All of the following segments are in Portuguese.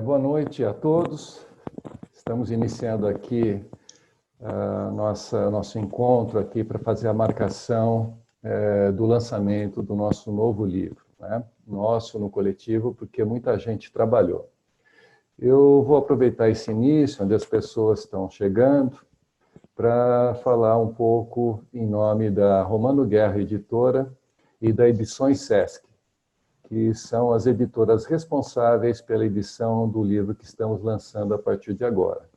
Boa noite a todos. Estamos iniciando aqui nosso encontro aqui para fazer a marcação do lançamento do nosso novo livro, né? Nosso no coletivo, porque muita gente trabalhou. Eu vou aproveitar esse início, onde as pessoas estão chegando, para falar um pouco em nome da Romano Guerra Editora e da Edições Sesc, que são as editoras responsáveis pela edição do livro que estamos lançando a partir de agora.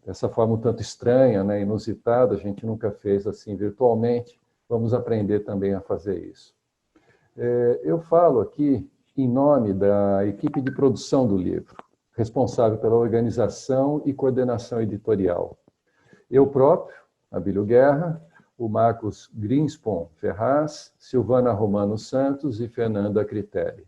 Dessa forma um tanto estranha, né, inusitada, a gente nunca fez assim virtualmente, vamos aprender também a fazer isso. Eu falo aqui em nome da equipe de produção do livro, responsável pela organização e coordenação editorial. Eu próprio, Abílio Guerra, o Marcos Greenspon Ferraz, Silvana Romano Santos e Fernanda Critelli.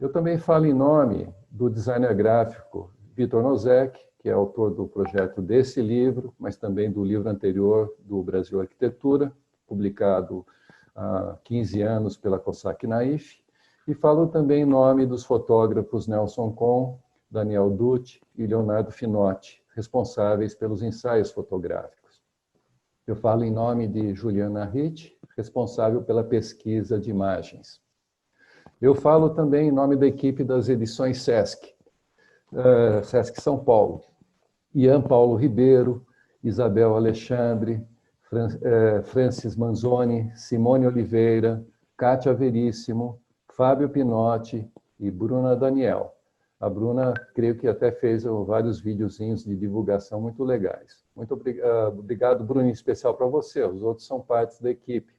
Eu também falo em nome do designer gráfico Vitor Nozek, que é autor do projeto desse livro, mas também do livro anterior do Brasil Arquitetura, publicado há 15 anos pela Cossack Naif, e falo também em nome dos fotógrafos Nelson Kohn, Daniel Dutti e Leonardo Finotti, responsáveis pelos ensaios fotográficos. Eu falo em nome de Juliana Ritt, responsável pela pesquisa de imagens. Eu falo também em nome da equipe das edições Sesc, Sesc São Paulo. Ian Paulo Ribeiro, Isabel Alexandre, Francis Manzoni, Simone Oliveira, Kátia Veríssimo, Fábio Pinotti e Bruna Daniel. A Bruna, creio que até fez vários videozinhos de divulgação muito legais. Muito obrigado, Bruna, em especial para você. Os outros são partes da equipe.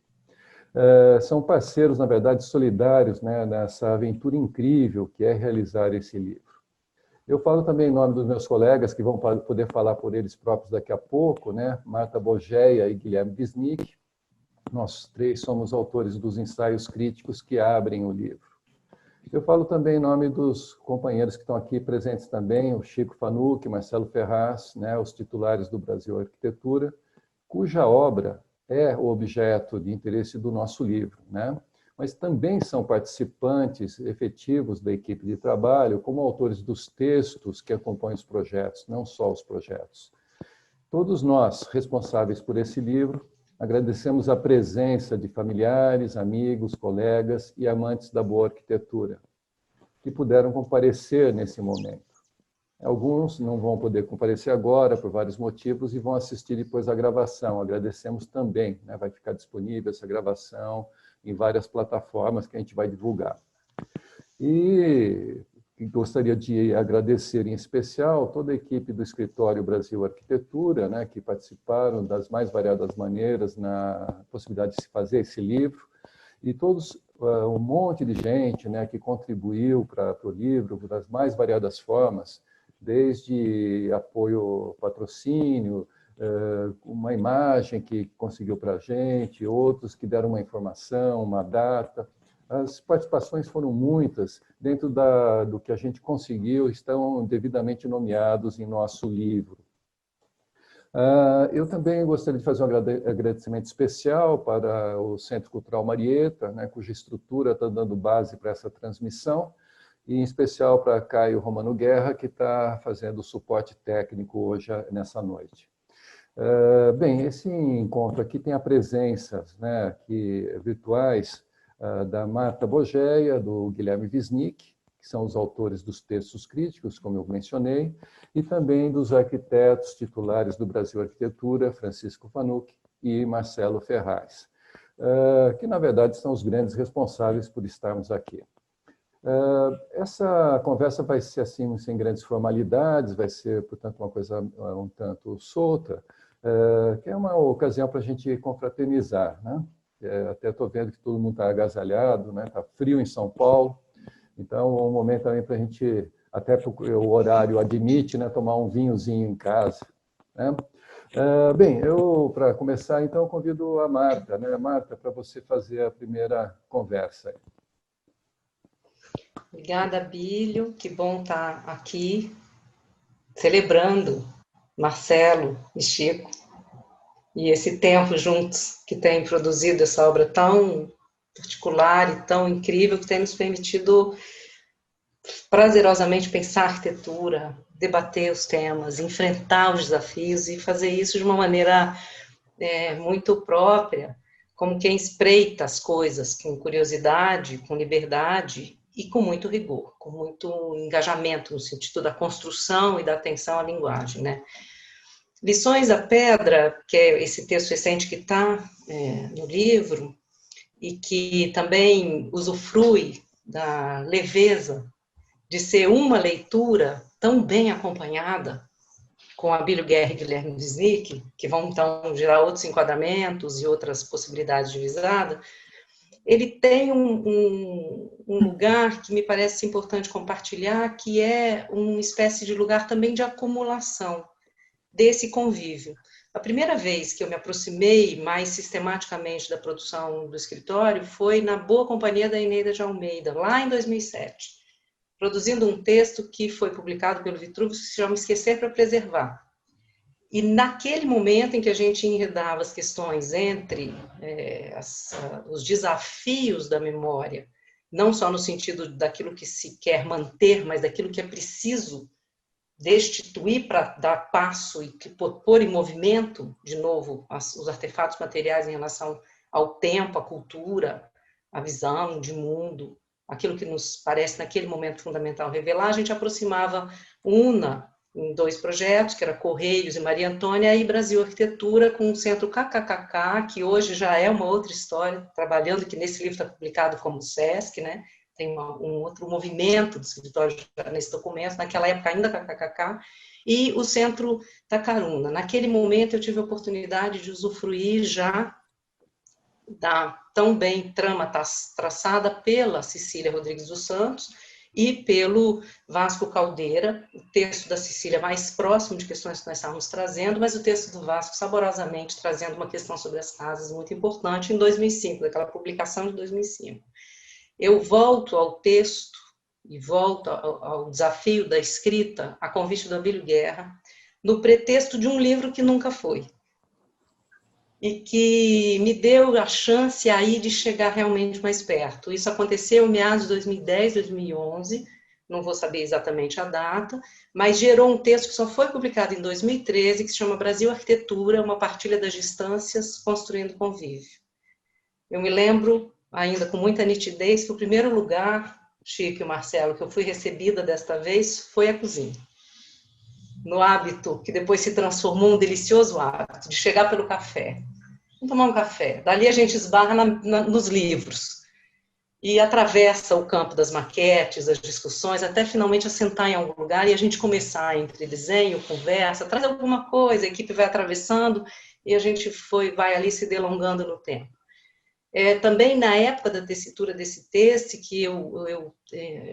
São parceiros, na verdade, solidários, né, nessa aventura incrível que é realizar esse livro. Eu falo também em nome dos meus colegas, que vão poder falar por eles próprios daqui a pouco, né, Marta Bogeia e Guilherme Wisnik. Nós três somos autores dos ensaios críticos que abrem o livro. Eu falo também em nome dos companheiros que estão aqui presentes também, o Chico Fanucchi, Marcelo Ferraz, né, os titulares do Brasil Arquitetura, cuja obra é o objeto de interesse do nosso livro, né? Mas também são participantes efetivos da equipe de trabalho, como autores dos textos que acompanham os projetos, não só os projetos. Todos nós, responsáveis por esse livro, agradecemos a presença de familiares, amigos, colegas e amantes da boa arquitetura, que puderam comparecer nesse momento. Alguns não vão poder comparecer agora, por vários motivos, e vão assistir depois a gravação. Agradecemos também, né? Vai ficar disponível essa gravação em várias plataformas que a gente vai divulgar. E gostaria de agradecer em especial toda a equipe do Escritório Brasil Arquitetura, né, que participaram das mais variadas maneiras na possibilidade de se fazer esse livro, e todos, um monte de gente, né, que contribuiu para o livro das mais variadas formas, desde apoio, patrocínio, uma imagem que conseguiu para a gente, outros que deram uma informação, uma data. As participações foram muitas, dentro do que a gente conseguiu, estão devidamente nomeados em nosso livro. Eu também gostaria de fazer um agradecimento especial para o Centro Cultural Marieta, né, cuja estrutura está dando base para essa transmissão, e em especial para Caio Romano Guerra, que está fazendo o suporte técnico hoje, nessa noite. Bem, esse encontro aqui tem a presença, né, aqui, virtuais, da Marta Bogeia, do Guilherme Wisnik, que são os autores dos textos críticos, como eu mencionei, e também dos arquitetos titulares do Brasil Arquitetura, Francisco Fanucchi e Marcelo Ferraz, que, na verdade, são os grandes responsáveis por estarmos aqui. Essa conversa vai ser assim, sem grandes formalidades, vai ser, portanto, uma coisa um tanto solta, que é uma ocasião para a gente confraternizar, né? Até estou vendo que todo mundo está agasalhado, né? Está frio em São Paulo, então é um momento também para a gente, até porque o horário admite, né, tomar um vinhozinho em casa, né? Bem, para começar, então, eu convido a Marta, né? Marta, para você fazer a primeira conversa. Obrigada, Bílio, que bom estar aqui, celebrando Marcelo e Chico, e esse tempo juntos que tem produzido essa obra tão particular e tão incrível, que tem nos permitido prazerosamente pensar arquitetura, debater os temas, enfrentar os desafios e fazer isso de uma maneira muito própria, como quem espreita as coisas com curiosidade, com liberdade e com muito rigor, com muito engajamento no sentido da construção e da atenção à linguagem, né? Lições da Pedra, que é esse texto recente que está no livro, e que também usufrui da leveza de ser uma leitura tão bem acompanhada, com Abílio Guerra e Guilherme Wisnik, que vão, então, gerar outros enquadramentos e outras possibilidades de visada, ele tem um lugar que me parece importante compartilhar, que é uma espécie de lugar também de acumulação desse convívio. A primeira vez que eu me aproximei mais sistematicamente da produção do escritório foi na boa companhia da Eneida de Almeida, lá em 2007, produzindo um texto que foi publicado pelo Vitruvio, que se chama Esquecer para Preservar. E naquele momento em que a gente enredava as questões entre os desafios da memória, não só no sentido daquilo que se quer manter, mas daquilo que é preciso destituir para dar passo e pôr em movimento, de novo, os artefatos materiais em relação ao tempo, à cultura, à visão de mundo, aquilo que nos parece naquele momento fundamental revelar, a gente aproximava UNA em 2 projetos, que era Correios e Maria Antônia, e Brasil Arquitetura, com o Centro KKKK, que hoje já é uma outra história, trabalhando, que nesse livro está publicado como SESC, né? Tem um outro movimento do escritório nesse documento, naquela época ainda KKKK, e o Centro Tacaruna. Naquele momento eu tive a oportunidade de usufruir já da tão bem trama traçada pela Cecília Rodrigues dos Santos e pelo Vasco Caldeira, o texto da Cecília mais próximo de questões que nós estávamos trazendo, mas o texto do Vasco saborosamente trazendo uma questão sobre as casas muito importante em 2005, daquela publicação de 2005. Eu volto ao texto e volto ao desafio da escrita, a convite do Abílio Guerra, no pretexto de um livro que nunca foi. E que me deu a chance aí de chegar realmente mais perto. Isso aconteceu em meados de 2010, 2011, não vou saber exatamente a data, mas gerou um texto que só foi publicado em 2013, que se chama Brasil Arquitetura, uma partilha das distâncias, construindo convívio. Eu me lembro, ainda com muita nitidez, que o primeiro lugar, Chico e Marcelo, que eu fui recebida desta vez, foi a cozinha. No hábito, que depois se transformou um delicioso hábito, de chegar pelo café. Vamos tomar um café. Dali a gente esbarra nos livros. E atravessa o campo das maquetes, das discussões, até finalmente assentar em algum lugar e a gente começar entre desenho, conversa, traz alguma coisa, a equipe vai atravessando e a gente vai ali se delongando no tempo. Também na época da tessitura desse texto, que eu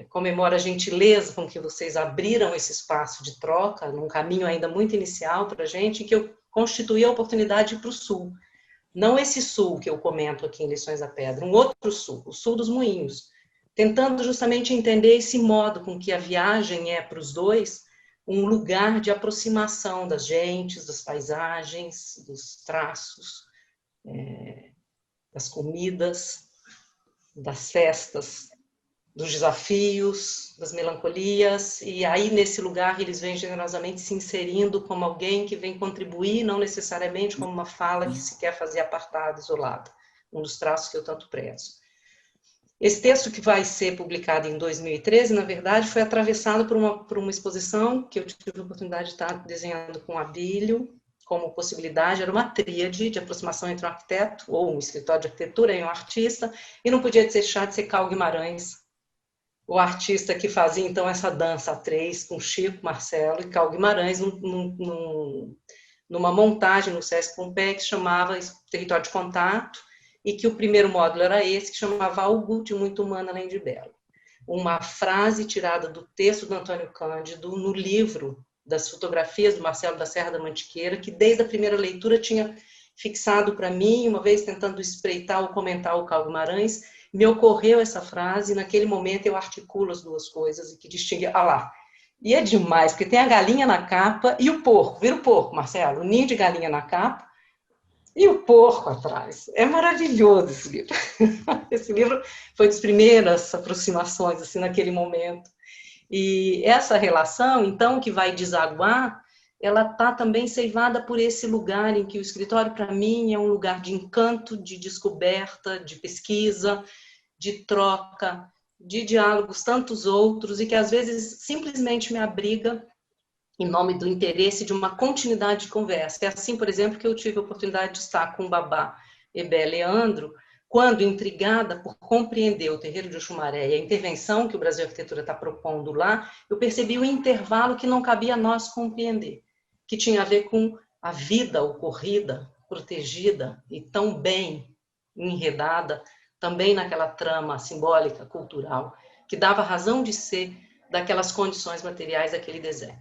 comemoro a gentileza com que vocês abriram esse espaço de troca, num caminho ainda muito inicial para a gente, que eu constituí a oportunidade de ir para o Sul. Não esse Sul que eu comento aqui em Lições da Pedra, um outro Sul, o Sul dos Moinhos, tentando justamente entender esse modo com que a viagem é para os dois um lugar de aproximação das gentes, das paisagens, dos traços, das comidas, das festas, dos desafios, das melancolias, e aí nesse lugar eles vêm generosamente se inserindo como alguém que vem contribuir, não necessariamente como uma fala que se quer fazer apartada, isolada, um dos traços que eu tanto prezo. Esse texto que vai ser publicado em 2013, na verdade, foi atravessado por uma exposição que eu tive a oportunidade de estar desenhando com Abílio, como possibilidade, era uma tríade de aproximação entre um arquiteto, ou um escritório de arquitetura e um artista, e não podia deixar de ser Carl Guimarães, o artista que fazia, então, essa dança a 3, com Chico, Marcelo e Carl Guimarães, numa montagem no Sesc Pompeia, que chamava Território de Contato, e que o primeiro módulo era esse, que chamava Algo de Muito Humano Além de Belo. Uma frase tirada do texto do Antônio Cândido, no livro das fotografias do Marcelo da Serra da Mantiqueira, que desde a primeira leitura tinha fixado para mim, uma vez tentando espreitar ou comentar o Carl Guimarães, me ocorreu essa frase, e naquele momento eu articulo as duas coisas, e que distingue, lá, e é demais, porque tem a galinha na capa e o porco, vira o porco, Marcelo, o ninho de galinha na capa, e o porco atrás. É maravilhoso esse livro. Esse livro foi das primeiras aproximações, assim, naquele momento. E essa relação, então, que vai desaguar, ela está também ceivada por esse lugar em que o escritório, para mim, é um lugar de encanto, de descoberta, de pesquisa, de troca, de diálogos, tantos outros, e que às vezes simplesmente me abriga em nome do interesse de uma continuidade de conversa. É assim, por exemplo, que eu tive a oportunidade de estar com o Babá Ebé Leandro, quando, intrigada por compreender o terreiro de Oxumaré e a intervenção que o Brasil Arquitetura está propondo lá, eu percebi o intervalo que não cabia a nós compreender, que tinha a ver com a vida ocorrida, protegida e tão bem enredada, também naquela trama simbólica, cultural, que dava razão de ser daquelas condições materiais daquele deserto.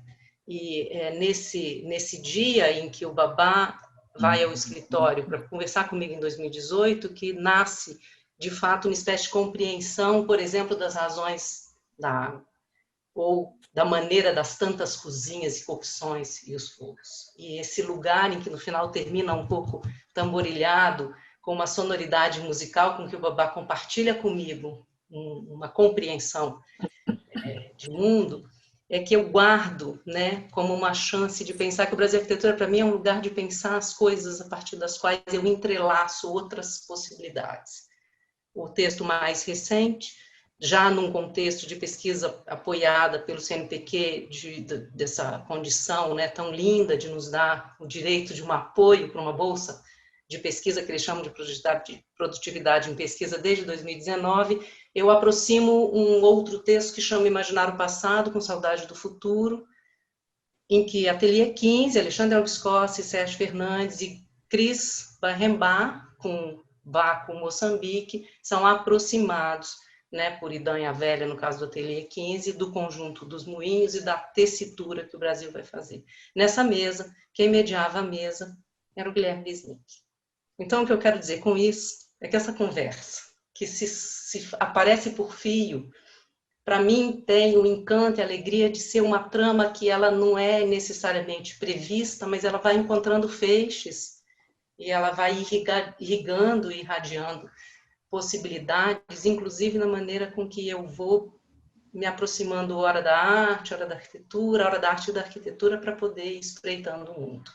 E nesse dia em que o Babá vai ao escritório para conversar comigo em 2018, que nasce, de fato, uma espécie de compreensão, por exemplo, das razões da água, ou da maneira das tantas cozinhas e cocções e os fogos. E esse lugar em que no final termina um pouco tamborilhado, com uma sonoridade musical com que o Babá compartilha comigo uma compreensão de mundo, é que eu guardo, né, como uma chance de pensar que o Brasil Arquitetura, para mim, é um lugar de pensar as coisas a partir das quais eu entrelaço outras possibilidades. O texto mais recente, já num contexto de pesquisa apoiada pelo CNPq, dessa condição, né, tão linda de nos dar o direito de um apoio para uma bolsa de pesquisa que eles chamam de produtividade em pesquisa desde 2019, eu aproximo um outro texto que chama Imaginar o Passado com Saudade do Futuro, em que Ateliê 15, Alexandre Albiscossi, Sérgio Fernandes e Cris Barrembá, com Baco Moçambique, são aproximados, né, por Idanha Velha, no caso do Ateliê 15, do conjunto dos moinhos e da tessitura que o Brasil vai fazer. Nessa mesa, quem mediava a mesa era o Guilherme Wisnik. Então, o que eu quero dizer com isso é que essa conversa, que se aparece por fio, para mim tem o encanto e a alegria de ser uma trama que ela não é necessariamente prevista, mas ela vai encontrando feixes e ela vai irrigando e irradiando possibilidades, inclusive na maneira com que eu vou me aproximando hora da arte, hora da arquitetura, hora da arte e da arquitetura para poder ir espreitando o mundo.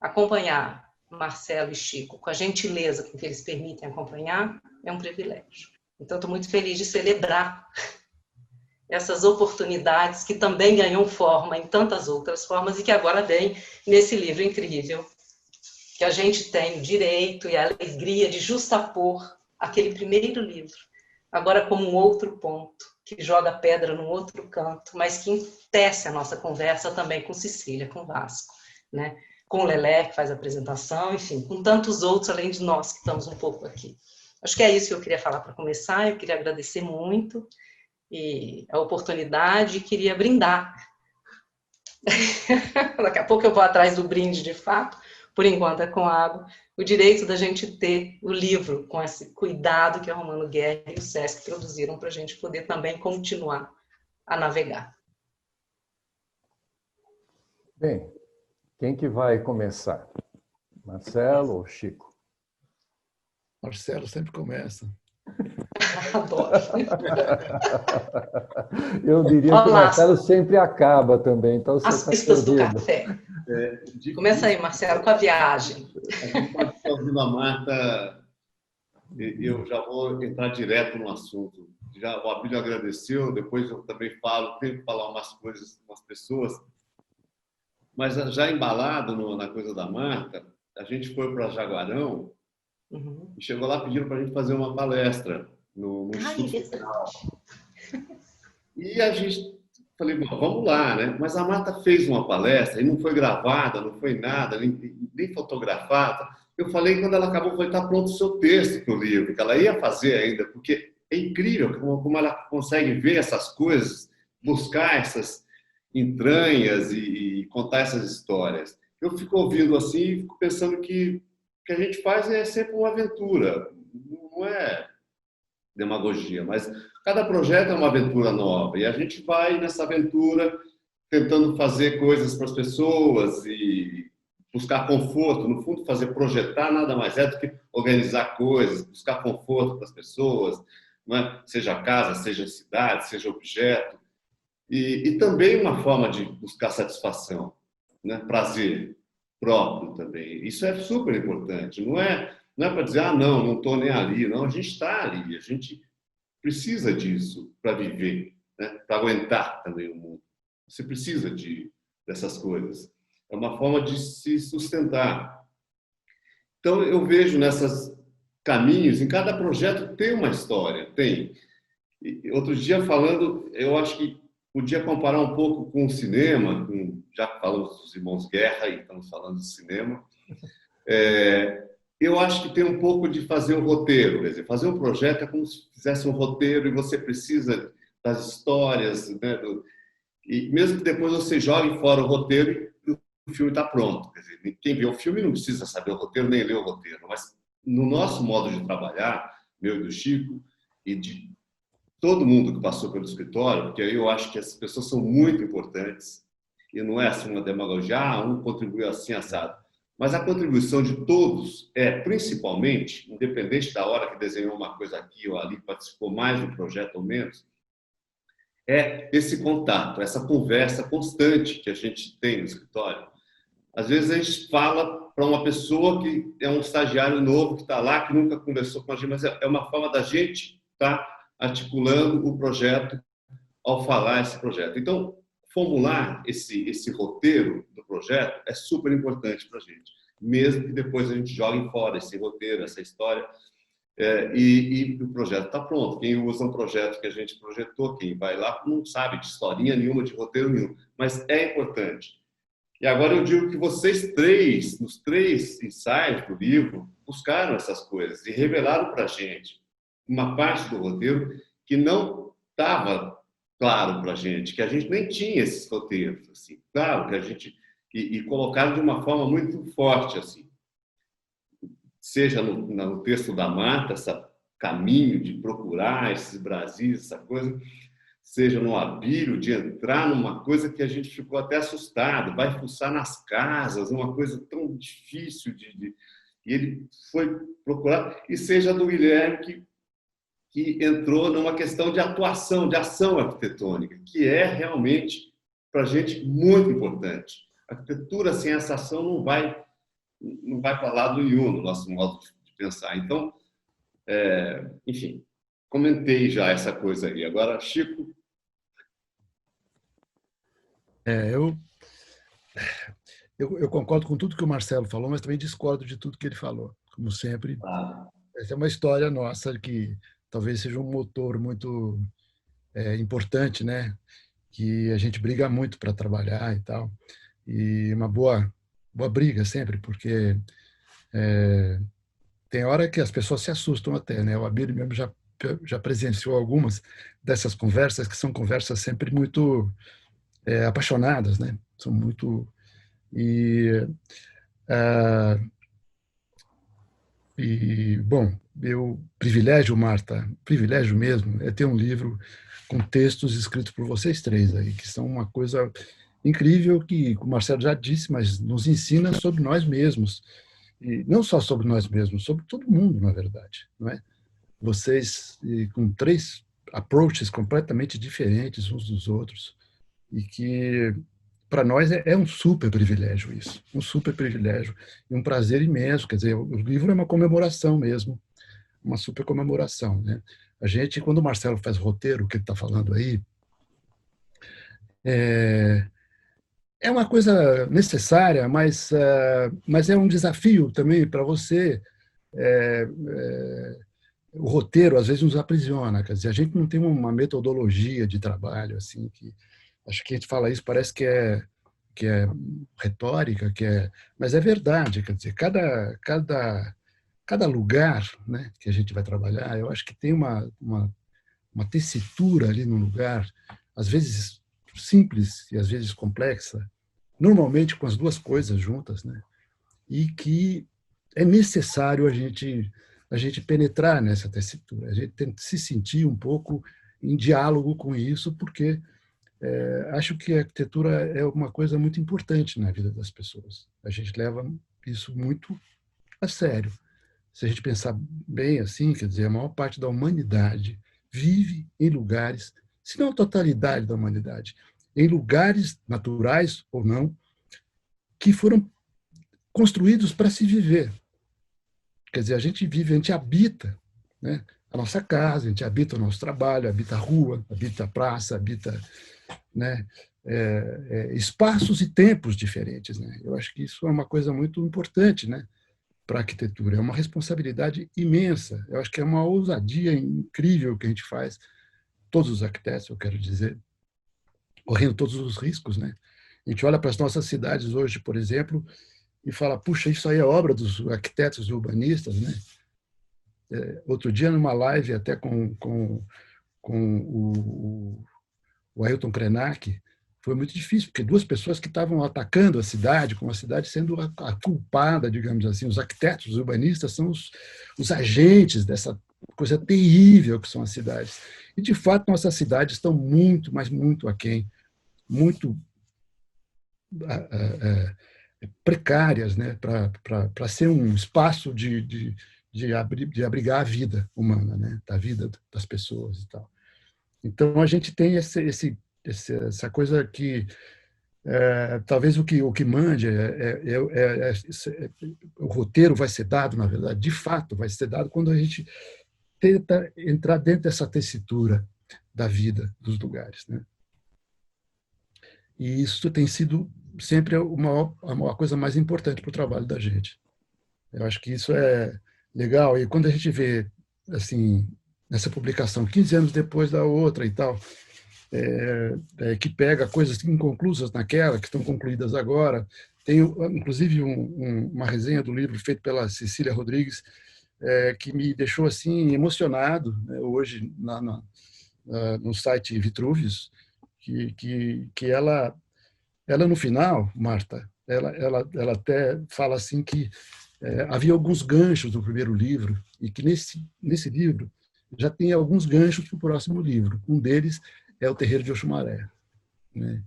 Acompanhar Marcelo e Chico com a gentileza com que eles permitem acompanhar é um privilégio. Então, estou muito feliz de celebrar essas oportunidades que também ganham forma em tantas outras formas e que agora vem nesse livro incrível, que a gente tem o direito e a alegria de justapor aquele primeiro livro, agora como um outro ponto, que joga pedra num outro canto, mas que entece a nossa conversa também com Cecília, com Vasco, né? Com o Lelé, que faz a apresentação, enfim, com tantos outros, além de nós que estamos um pouco aqui. Acho que é isso que eu queria falar para começar, eu queria agradecer muito e a oportunidade, queria brindar. Daqui a pouco eu vou atrás do brinde de fato, por enquanto é com água, o direito da gente ter o livro com esse cuidado que a Romano Guerra e o Sesc produziram para a gente poder também continuar a navegar. Bem, quem que vai começar? Marcelo ou Chico? Marcelo sempre começa. Adoro. Eu diria que o Marcelo sempre acaba também, então você as pistas do café. Começa aí, Marcelo, com a viagem. A gente pode estar ouvindo a Marta, eu já vou entrar direto no assunto. Já, o Abílio agradeceu, depois eu também falo, tenho que falar umas coisas com as pessoas. Mas já embalado na coisa da Marta, a gente foi para Jaguarão e chegou lá pedindo para a gente fazer uma palestra no Instituto Federal. E a gente falei, bom, vamos lá, né? Mas a Marta fez uma palestra e não foi gravada, não foi nada, nem fotografada. Eu falei, quando ela acabou, foi estar pronto o seu texto para o livro, que ela ia fazer ainda, porque é incrível como ela consegue ver essas coisas, buscar essas entranhas e contar essas histórias. Eu fico ouvindo assim e fico pensando que o que a gente faz é sempre uma aventura, não é demagogia, mas cada projeto é uma aventura nova e a gente vai nessa aventura tentando fazer coisas para as pessoas e buscar conforto, no fundo projetar nada mais é do que organizar coisas, buscar conforto para as pessoas, não é? Seja casa, seja cidade, seja objeto. E também uma forma de buscar satisfação, né? Prazer próprio também. Isso é super importante. Não é para dizer, não estou nem ali. Não, a gente está ali, a gente precisa disso para viver, né? Para aguentar também o mundo. Você precisa dessas coisas. É uma forma de se sustentar. Então, eu vejo nesses caminhos, em cada projeto tem uma história, tem. E outro dia falando, eu acho que podia comparar um pouco com o cinema, já que falamos dos Irmãos Guerra e estamos falando de cinema. Eu acho que tem um pouco de fazer um roteiro, quer dizer, fazer um projeto é como se fizesse um roteiro e você precisa das histórias, né? E mesmo que depois você jogue fora o roteiro e o filme está pronto. Quer dizer, quem vê o filme não precisa saber o roteiro nem ler o roteiro, mas no nosso modo de trabalhar, meu e do Chico, e de todo mundo que passou pelo escritório, porque aí eu acho que as pessoas são muito importantes, e não é assim uma demagogia, um contribuiu assim, assado. Mas a contribuição de todos é, principalmente, independente da hora que desenhou uma coisa aqui ou ali, participou mais do projeto ou menos, é esse contato, essa conversa constante que a gente tem no escritório. Às vezes a gente fala para uma pessoa que é um estagiário novo que está lá, que nunca conversou com a gente, mas é uma forma da gente estar articulando o projeto ao falar esse projeto. Então, formular esse roteiro do projeto é super importante para a gente, mesmo que depois a gente jogue fora esse roteiro, essa história, e o projeto está pronto. Quem usa um projeto que a gente projetou, quem vai lá, não sabe de historinha nenhuma, de roteiro nenhum, mas é importante. E agora eu digo que vocês três, nos 3 ensaios do livro, buscaram essas coisas e revelaram para a gente uma parte do roteiro que não estava claro para a gente, que a gente nem tinha esses roteiros, assim, claro que a gente e colocaram de uma forma muito forte, assim, seja no texto da Marta, esse caminho de procurar esses Brasis, essa coisa, seja no Abílio, de entrar numa coisa que a gente ficou até assustado, vai fuçar nas casas, uma coisa tão difícil e ele foi procurar, e seja do Guilherme, que entrou numa questão de atuação, de ação arquitetônica, que é realmente, para a gente, muito importante. A arquitetura sem essa ação não vai para lado nenhum no nosso modo de pensar. Então, enfim, comentei já essa coisa aí. Agora, Chico. Eu concordo com tudo que o Marcelo falou, mas também discordo de tudo que ele falou. Como sempre, essa é uma história nossa que talvez seja um motor muito importante, né? Que a gente briga muito para trabalhar e tal. E uma boa briga sempre, porque tem hora que as pessoas se assustam até, né? O Abílio mesmo já presenciou algumas dessas conversas, que são conversas sempre muito apaixonadas, né? São muito... bom, eu privilégio, Marta, privilégio mesmo, é ter um livro com textos escritos por vocês três aí, que são uma coisa incrível que o Marcelo já disse, mas nos ensina sobre nós mesmos. E não só sobre nós mesmos, sobre todo mundo, na verdade, não é? Vocês com 3 approaches completamente diferentes uns dos outros e que para nós é um super privilégio isso, um super privilégio e um prazer imenso. Quer dizer, o livro é uma comemoração mesmo, uma super comemoração, né? A gente, quando o Marcelo faz roteiro, que ele está falando aí, é uma coisa necessária, mas é um desafio também para você. O roteiro às vezes nos aprisiona, quer dizer, a gente não tem uma metodologia de trabalho assim que acho que a gente fala isso parece que é retórica, mas é verdade, quer dizer, cada lugar, né, que a gente vai trabalhar, eu acho que tem uma tessitura ali no lugar, às vezes simples e às vezes complexa, normalmente com as duas coisas juntas, né, e que é necessário a gente penetrar nessa tessitura, a gente tem que se sentir um pouco em diálogo com isso, porque acho que a arquitetura é uma coisa muito importante na vida das pessoas. A gente leva isso muito a sério. Se a gente pensar bem assim, quer dizer, a maior parte da humanidade vive em lugares se não a totalidade da humanidade, em lugares naturais ou não, que foram construídos para se viver. Quer dizer, a gente vive, a gente habita, né, a nossa casa, a gente habita o nosso trabalho, habita a rua, habita a praça, habita, né, espaços e tempos diferentes, né? Eu acho que isso é uma coisa muito importante, né, para a arquitetura. É uma responsabilidade imensa. Eu acho que é uma ousadia incrível que a gente faz, todos os arquitetos, eu quero dizer, correndo todos os riscos, né? A gente olha para as nossas cidades hoje, por exemplo, e fala, puxa, isso aí é obra dos arquitetos e urbanistas, né? Outro dia, numa live até com o Ailton Krenak, foi muito difícil, porque duas pessoas que estavam atacando a cidade, com a cidade sendo a culpada, digamos assim. Os arquitetos, os urbanistas são os agentes dessa coisa terrível que são as cidades. E, de fato, nossas cidades estão muito, mas muito aquém, muito precárias, né, para ser um espaço de abrigar a vida humana, né, da vida das pessoas e tal. Então, a gente tem essa coisa que talvez o que mande o roteiro vai ser dado, na verdade, de fato, vai ser dado quando a gente tenta entrar dentro dessa tessitura da vida dos lugares, né? E isso tem sido sempre a coisa mais importante para o trabalho da gente. Eu acho que isso é legal. E quando a gente vê, assim, nessa publicação, 15 anos depois da outra e tal, que pega coisas inconclusas naquela, que estão concluídas agora. Tem, inclusive, uma resenha do livro feita pela Cecília Rodrigues, que me deixou assim emocionado, né, hoje no site Vitruvius, que ela no final, Marta, ela até fala assim que havia alguns ganchos no primeiro livro e que nesse livro já tem alguns ganchos para o próximo livro. Um deles é o Terreiro de Oxumaré, né?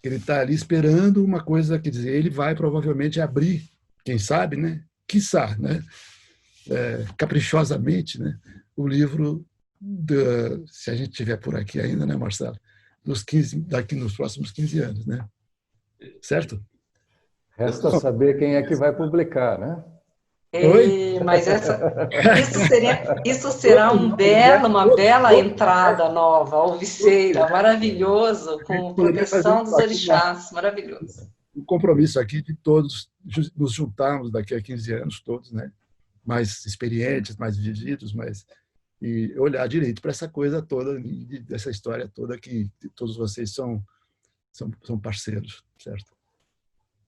Ele está ali esperando uma coisa, quer dizer, ele vai provavelmente abrir, quem sabe, né? Quiçá, né? Caprichosamente, né? O livro, se a gente tiver por aqui ainda, né, Marcelo? Daqui nos próximos 15 anos, né? Certo? Resta saber quem é que vai publicar, né? Mas isso será uma bela entrada nova, alviceira, maravilhoso, com proteção dos orixás, maravilhoso. Um compromisso aqui de todos nos juntarmos daqui a 15 anos, todos, né? Mais experientes, mais vividos, e olhar direito para essa coisa toda, dessa história toda que todos vocês são parceiros, certo?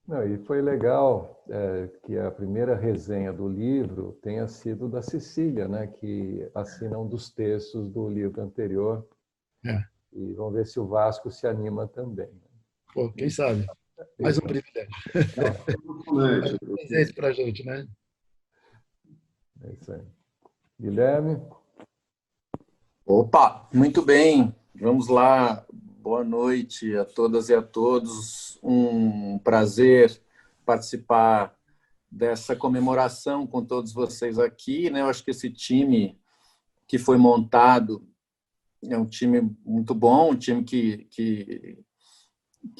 Não, e foi legal que a primeira resenha do livro tenha sido da Cecília, né, que assina um dos textos do livro anterior. E vamos ver se o Vasco se anima também. Pô, quem sabe? Mais um privilégio. Presente para a gente, né? É isso aí. Guilherme? Opa, muito bem. Vamos lá. Boa noite a todas e a todos. Um prazer participar dessa comemoração com todos vocês aqui, né? Eu acho que esse time que foi montado é um time muito bom, um time que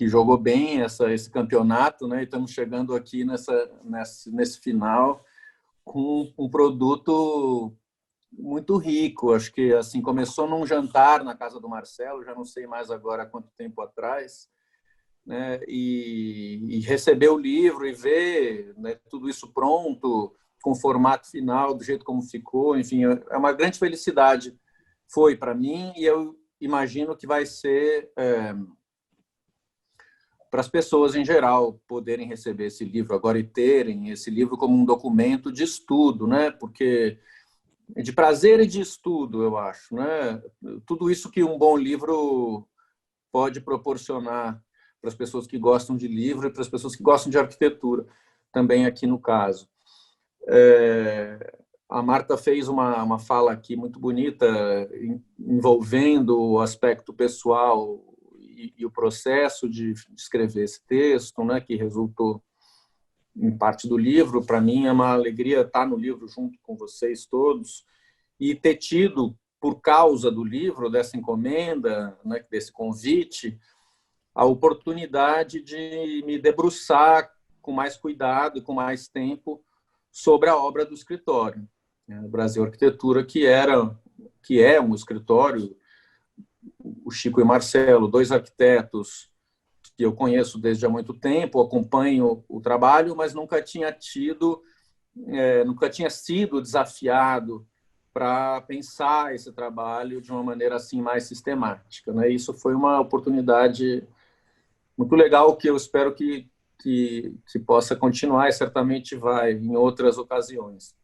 jogou bem esse campeonato, né? E estamos chegando aqui nesse final com um produto muito rico. Acho que assim começou num jantar na casa do Marcelo, já não sei mais agora quanto tempo atrás, né? E receber o livro e ver, né, tudo isso pronto, com o formato final, do jeito como ficou, enfim, é uma grande felicidade. Foi para mim e eu imagino que vai ser para as pessoas em geral poderem receber esse livro agora e terem esse livro como um documento de estudo, né? Porque de prazer e de estudo, eu acho, né? Tudo isso que um bom livro pode proporcionar para as pessoas que gostam de livro e para as pessoas que gostam de arquitetura, também aqui no caso. A Marta fez uma fala aqui muito bonita, envolvendo o aspecto pessoal e o processo de escrever esse texto, né, que resultou em parte do livro. Para mim é uma alegria estar no livro junto com vocês todos e ter tido por causa do livro, dessa encomenda, né, desse convite, a oportunidade de me debruçar com mais cuidado e com mais tempo sobre a obra do escritório. O Brasil Arquitetura, que é um escritório, o Chico e Marcelo, dois arquitetos que eu conheço desde há muito tempo, acompanho o trabalho, mas nunca tinha sido desafiado para pensar esse trabalho de uma maneira assim mais sistemática, né? Isso foi uma oportunidade muito legal que eu espero que possa continuar, e certamente vai em outras ocasiões.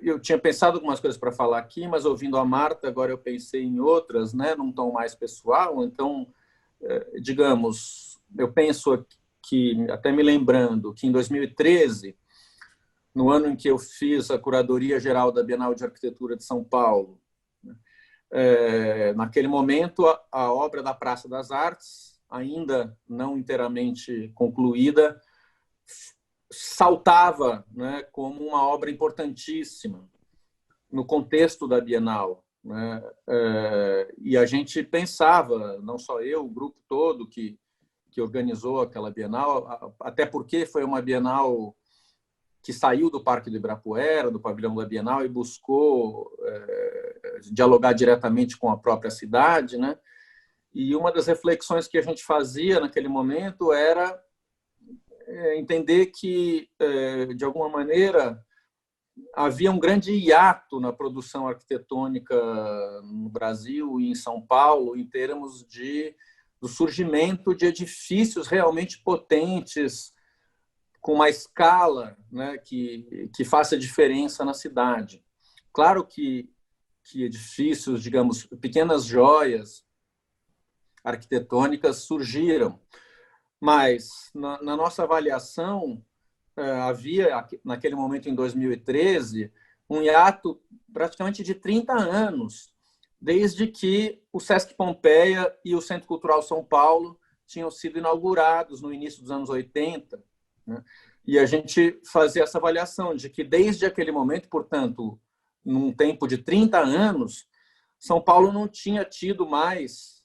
Eu tinha pensado algumas coisas para falar aqui, mas ouvindo a Marta, agora eu pensei em outras, né, num tom mais pessoal. Então, digamos, eu penso que, até me lembrando, que em 2013, no ano em que eu fiz a curadoria geral da Bienal de Arquitetura de São Paulo, naquele momento, a obra da Praça das Artes, ainda não inteiramente concluída, saltava, né, como uma obra importantíssima no contexto da Bienal, né? E a gente pensava, não só eu, o grupo todo que organizou aquela Bienal, até porque foi uma Bienal que saiu do Parque do Ibirapuera, do pavilhão da Bienal, e buscou dialogar diretamente com a própria cidade, né? E uma das reflexões que a gente fazia naquele momento era entender que, de alguma maneira, havia um grande hiato na produção arquitetônica no Brasil e em São Paulo, em termos do surgimento de edifícios realmente potentes, com uma escala, né, que faça diferença na cidade. Claro que edifícios, digamos, pequenas joias arquitetônicas surgiram, mas na nossa avaliação havia, naquele momento, em 2013, um hiato praticamente de 30 anos, desde que o Sesc Pompeia e o Centro Cultural São Paulo tinham sido inaugurados no início dos anos 80, né? E a gente fazia essa avaliação de que, desde aquele momento, portanto, num tempo de 30 anos, São Paulo não tinha tido mais,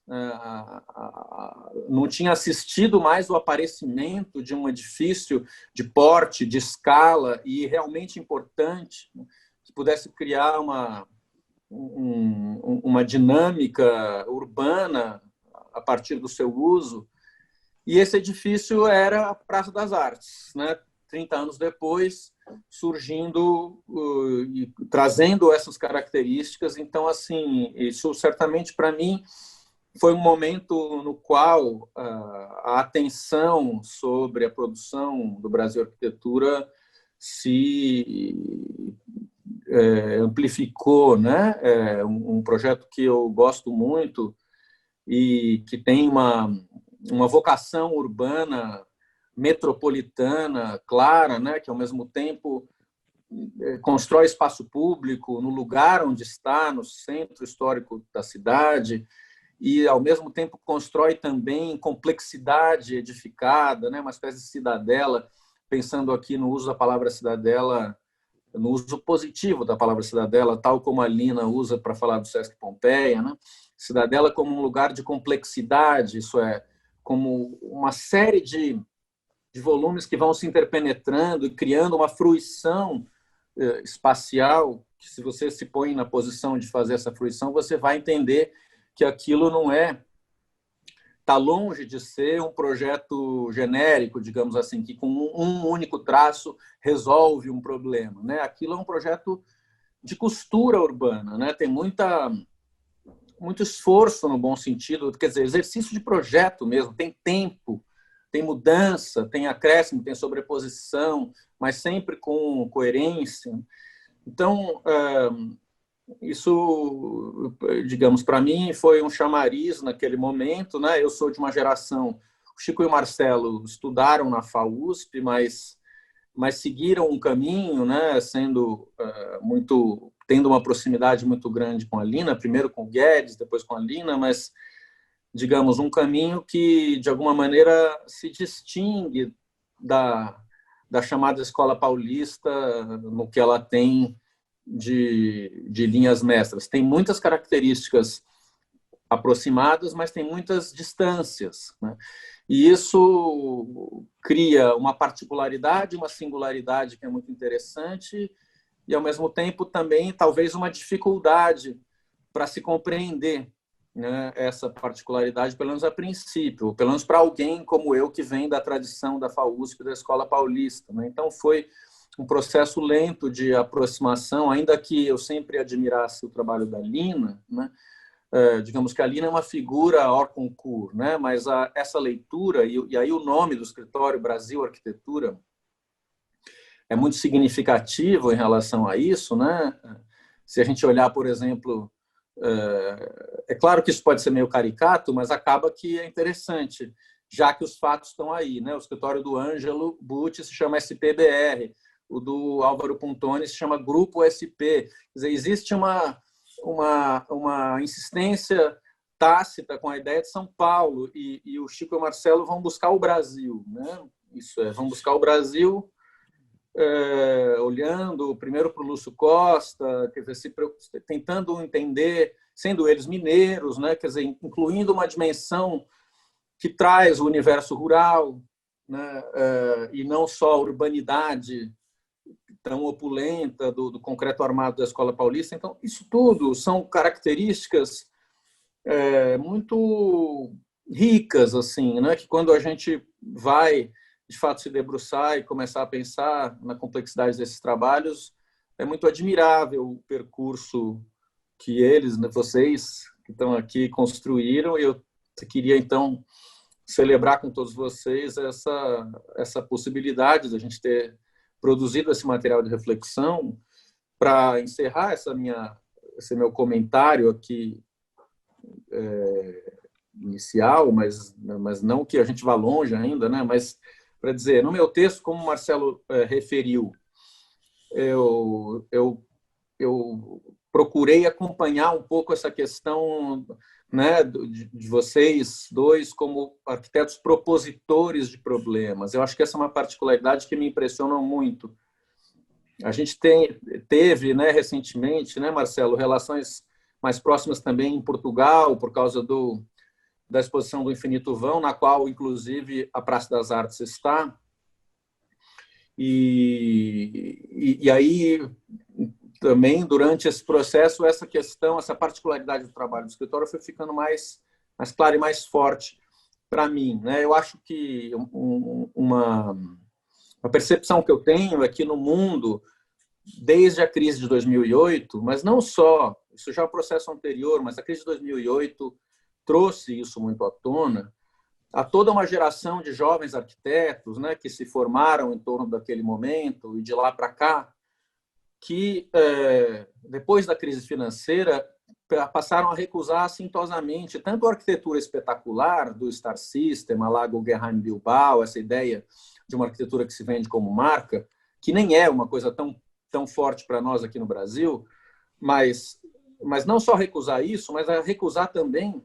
não tinha assistido mais o aparecimento de um edifício de porte, de escala e realmente importante, né, que pudesse criar uma dinâmica urbana a partir do seu uso. E esse edifício era a Praça das Artes, né? 30 anos depois, surgindo e trazendo essas características. Então, assim, isso certamente para mim foi um momento no qual a atenção sobre a produção do Brasil Arquitetura se amplificou, né? Um projeto que eu gosto muito e que tem uma vocação urbana, metropolitana, clara, né? Que, ao mesmo tempo, constrói espaço público no lugar onde está, no centro histórico da cidade, e, ao mesmo tempo, constrói também complexidade edificada, né? Uma espécie de cidadela, pensando aqui no uso da palavra cidadela, no uso positivo da palavra cidadela, tal como a Lina usa para falar do Sesc Pompeia, né? Cidadela como um lugar de complexidade, isso é, como uma série de volumes que vão se interpenetrando e criando uma fruição espacial, que, se você se põe na posição de fazer essa fruição, você vai entender que aquilo não está longe de ser um projeto genérico, digamos assim, que com um único traço resolve um problema, né? Aquilo é um projeto de costura urbana, né? Tem muito esforço, no bom sentido, quer dizer, exercício de projeto mesmo, tem tempo, tem mudança, tem acréscimo, tem sobreposição, mas sempre com coerência. Então, isso, digamos, para mim foi um chamariz naquele momento, né? Eu sou de uma geração, o Chico e o Marcelo estudaram na FAUSP, mas seguiram um caminho, né? Tendo uma proximidade muito grande com a Lina, primeiro com o Guedes, depois com a Lina, mas, digamos, um caminho que, de alguma maneira, se distingue da chamada Escola Paulista, no que ela tem de linhas mestras. Tem muitas características aproximadas, mas tem muitas distâncias, né? E isso cria uma particularidade, uma singularidade que é muito interessante e, ao mesmo tempo, também talvez uma dificuldade para se compreender, né, essa particularidade, pelo menos a princípio, pelo menos para alguém como eu, que vem da tradição da FAUSP, da Escola Paulista, né? Então, foi um processo lento de aproximação, ainda que eu sempre admirasse o trabalho da Lina, né? Digamos que a Lina é uma figura hors concours, né? Mas essa leitura, e aí o nome do escritório, Brasil Arquitetura, é muito significativo em relação a isso, né? Se a gente olhar, por exemplo, é claro que isso pode ser meio caricato, mas acaba que é interessante, já que os fatos estão aí, né? O escritório do Ângelo Butti se chama SPBR, o do Álvaro Pontoni se chama Grupo SP. Quer dizer, existe uma insistência tácita com a ideia de São Paulo, e o Chico e o Marcelo vão buscar o Brasil, né? Isso é, vão buscar o Brasil olhando primeiro para o Lúcio Costa, quer dizer, tentando entender, sendo eles mineiros, né? Quer dizer, incluindo uma dimensão que traz o universo rural, né? E não só a urbanidade tão opulenta do concreto armado da Escola Paulista. Então, isso tudo são características muito ricas, assim, né? Que quando a gente vai, de fato, se debruçar e começar a pensar na complexidade desses trabalhos, é muito admirável o percurso que eles, né, vocês que estão aqui, construíram, e eu queria, então, celebrar com todos vocês essa possibilidade de a gente ter produzido esse material de reflexão. Para encerrar esse meu comentário aqui inicial, mas não que a gente vá longe ainda, né? Mas para dizer, no meu texto, como o Marcelo referiu, eu procurei acompanhar um pouco essa questão, né, de vocês dois como arquitetos propositores de problemas. Eu acho que essa é uma particularidade que me impressiona muito. A gente teve, né, recentemente, né, Marcelo, relações mais próximas também em Portugal, por causa da exposição do Infinito Vão, na qual, inclusive, a Praça das Artes está. E aí, também, durante esse processo, essa questão, essa particularidade do trabalho do escritório foi ficando mais clara e mais forte para mim, né? Eu acho que uma percepção que eu tenho é que no mundo, desde a crise de 2008, mas não só, isso já é um processo anterior, mas a crise de 2008 trouxe isso muito à tona, a toda uma geração de jovens arquitetos, né, que se formaram em torno daquele momento e de lá para cá, que, depois da crise financeira, passaram a recusar assintosamente tanto a arquitetura espetacular do Star System, a la Guggenheim Bilbao, essa ideia de uma arquitetura que se vende como marca, que nem é uma coisa tão forte para nós aqui no Brasil, mas não só recusar isso, mas a recusar também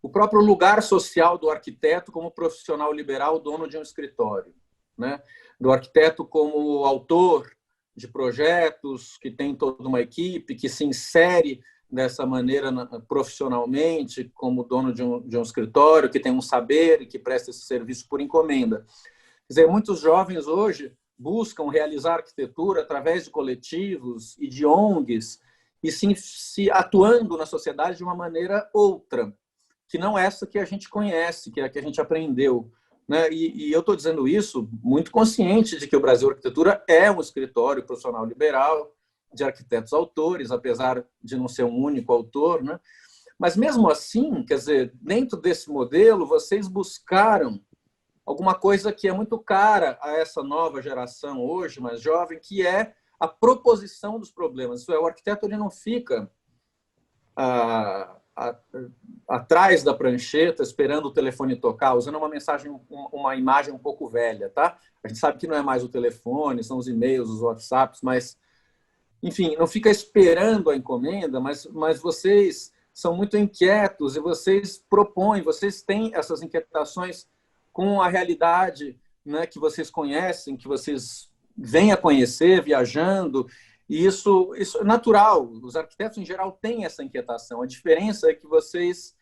o próprio lugar social do arquiteto como profissional liberal, dono de um escritório, né? Do arquiteto como autor de projetos, que tem toda uma equipe, que se insere dessa maneira profissionalmente, como dono de um escritório, que tem um saber e que presta esse serviço por encomenda. Quer dizer, muitos jovens hoje buscam realizar arquitetura através de coletivos e de ONGs e se atuando na sociedade de uma maneira outra, que não é essa que a gente conhece, que é a que a gente aprendeu, né? E eu estou dizendo isso muito consciente de que o Brasil Arquitetura é um escritório profissional liberal de arquitetos autores, apesar de não ser um único autor, né? Mas mesmo assim, quer dizer, dentro desse modelo, vocês buscaram alguma coisa que é muito cara a essa nova geração hoje, mais jovem, que é a proposição dos problemas. Isso é, o arquiteto ele não fica atrás da prancheta, esperando o telefone tocar, usando uma imagem um pouco velha, tá? A gente sabe que não é mais o telefone, são os e-mails, os WhatsApps, mas, enfim, não fica esperando a encomenda, mas vocês são muito inquietos e vocês propõem, vocês têm essas inquietações com a realidade, né, que vocês conhecem, que vocês vêm a conhecer viajando, e isso é natural. Os arquitetos, em geral, têm essa inquietação. A diferença é que vocês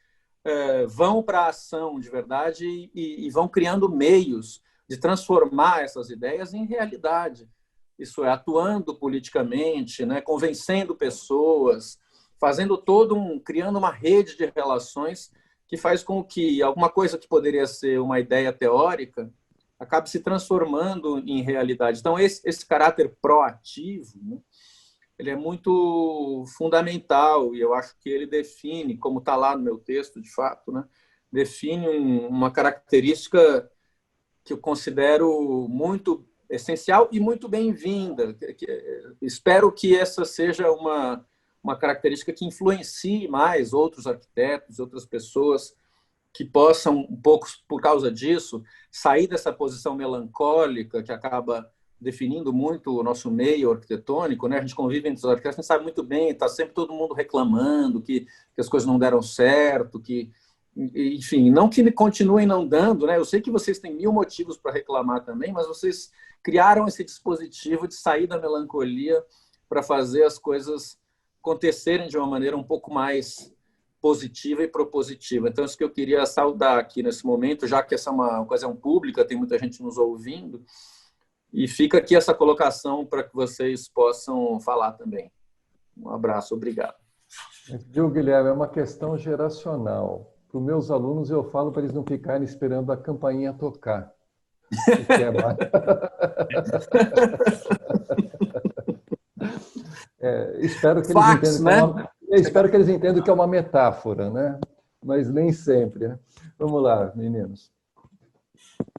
vão para a ação de verdade e vão criando meios de transformar essas ideias em realidade. Isso é, atuando politicamente, né, convencendo pessoas, criando uma rede de relações que faz com que alguma coisa que poderia ser uma ideia teórica acabe se transformando em realidade. Então, esse caráter proativo, né, ele é muito fundamental, e eu acho que ele define, como está lá no meu texto, de fato, né, define uma característica que eu considero muito essencial e muito bem-vinda. Espero que essa seja uma característica que influencie mais outros arquitetos, outras pessoas que possam, um pouco por causa disso, sair dessa posição melancólica que acaba definindo muito o nosso meio arquitetônico, né? A gente convive entre os arquitetos, a gente sabe muito bem, está sempre todo mundo reclamando que as coisas não deram certo, enfim, não que continuem não dando, né? Eu sei que vocês têm 1000 motivos para reclamar também, mas vocês criaram esse dispositivo de sair da melancolia para fazer as coisas acontecerem de uma maneira um pouco mais positiva e propositiva. Então, isso que eu queria saudar aqui nesse momento, já que essa é uma ocasião pública, tem muita gente nos ouvindo, e fica aqui essa colocação para que vocês possam falar também. Um abraço, obrigado. Viu, Guilherme, é uma questão geracional. Para os meus alunos, eu falo para eles não ficarem esperando a campainha tocar. Espero que eles entendam, né? Espero que eles entendam que é uma metáfora, né? Mas nem sempre. Né? Vamos lá, meninos.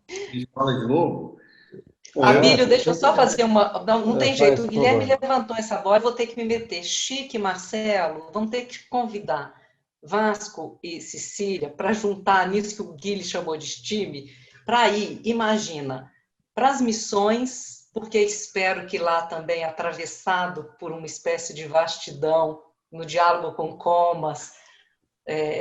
A gente fala de novo? Abílio, deixa eu só fazer uma... Não tem jeito, o Guilherme levantou essa bola, eu vou ter que me meter. Chique e Marcelo vão ter que convidar Vasco e Cecília para juntar nisso que o Guilherme chamou de time, para ir, imagina, para as missões, porque espero que lá também, atravessado por uma espécie de vastidão, no diálogo com Comas,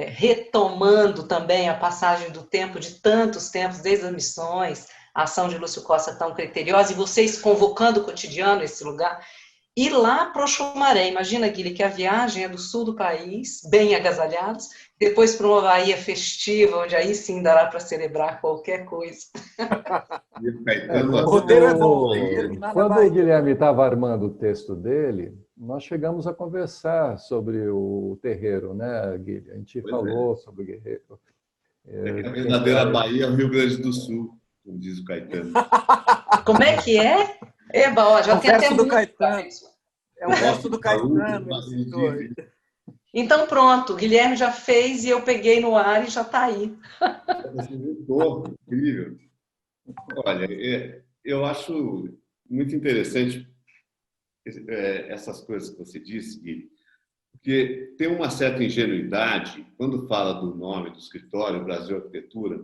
retomando também a passagem do tempo, de tantos tempos, desde as missões, a ação de Lúcio Costa tão criteriosa, e vocês convocando o cotidiano esse lugar, e lá para o Xumaré. Imagina, Guilherme, que a viagem é do sul do país, bem agasalhados, depois para uma Bahia festiva, onde aí sim dará para celebrar qualquer coisa. O roteiro é bom. Quando o Guilherme estava armando o texto dele, nós chegamos a conversar sobre o terreiro, né, Guilherme? A gente falou sobre o guerreiro. A verdadeira Bahia é o Rio Grande do Sul, como diz o Caetano. Como é que é? Eba, ó, já tem até do Caetano. É um verso do Caetano. Então pronto, o Guilherme já fez e eu peguei no ar e já está aí. Você voltou, incrível. Olha, eu acho muito interessante essas coisas que você disse, Gui, porque tem uma certa ingenuidade quando fala do nome do escritório Brasil Arquitetura.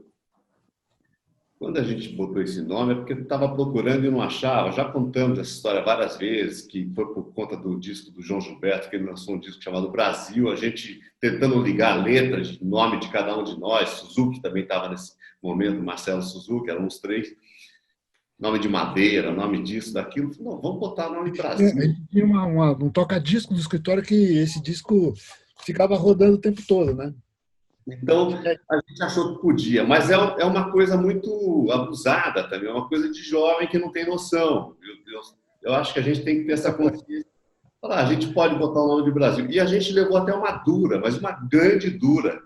Quando a gente botou esse nome é porque estava procurando e não achava. Já contamos essa história várias vezes, que foi por conta do disco do João Gilberto, que ele lançou um disco chamado Brasil, a gente tentando ligar letras de nome de cada um de nós. Suzuki também estava nesse momento, Marcelo Suzuki, eram uns 3. Nome de madeira, nome disso, daquilo. Não, vamos botar nome Brasil. A gente tinha um toca-disco do escritório que esse disco ficava rodando o tempo todo, né? Então, a gente achou que podia, mas é uma coisa muito abusada também, é uma coisa de jovem que não tem noção. Eu acho que a gente tem que ter essa consciência. Falar, a gente pode botar o nome de Brasil. E a gente levou até uma dura, mas uma grande dura,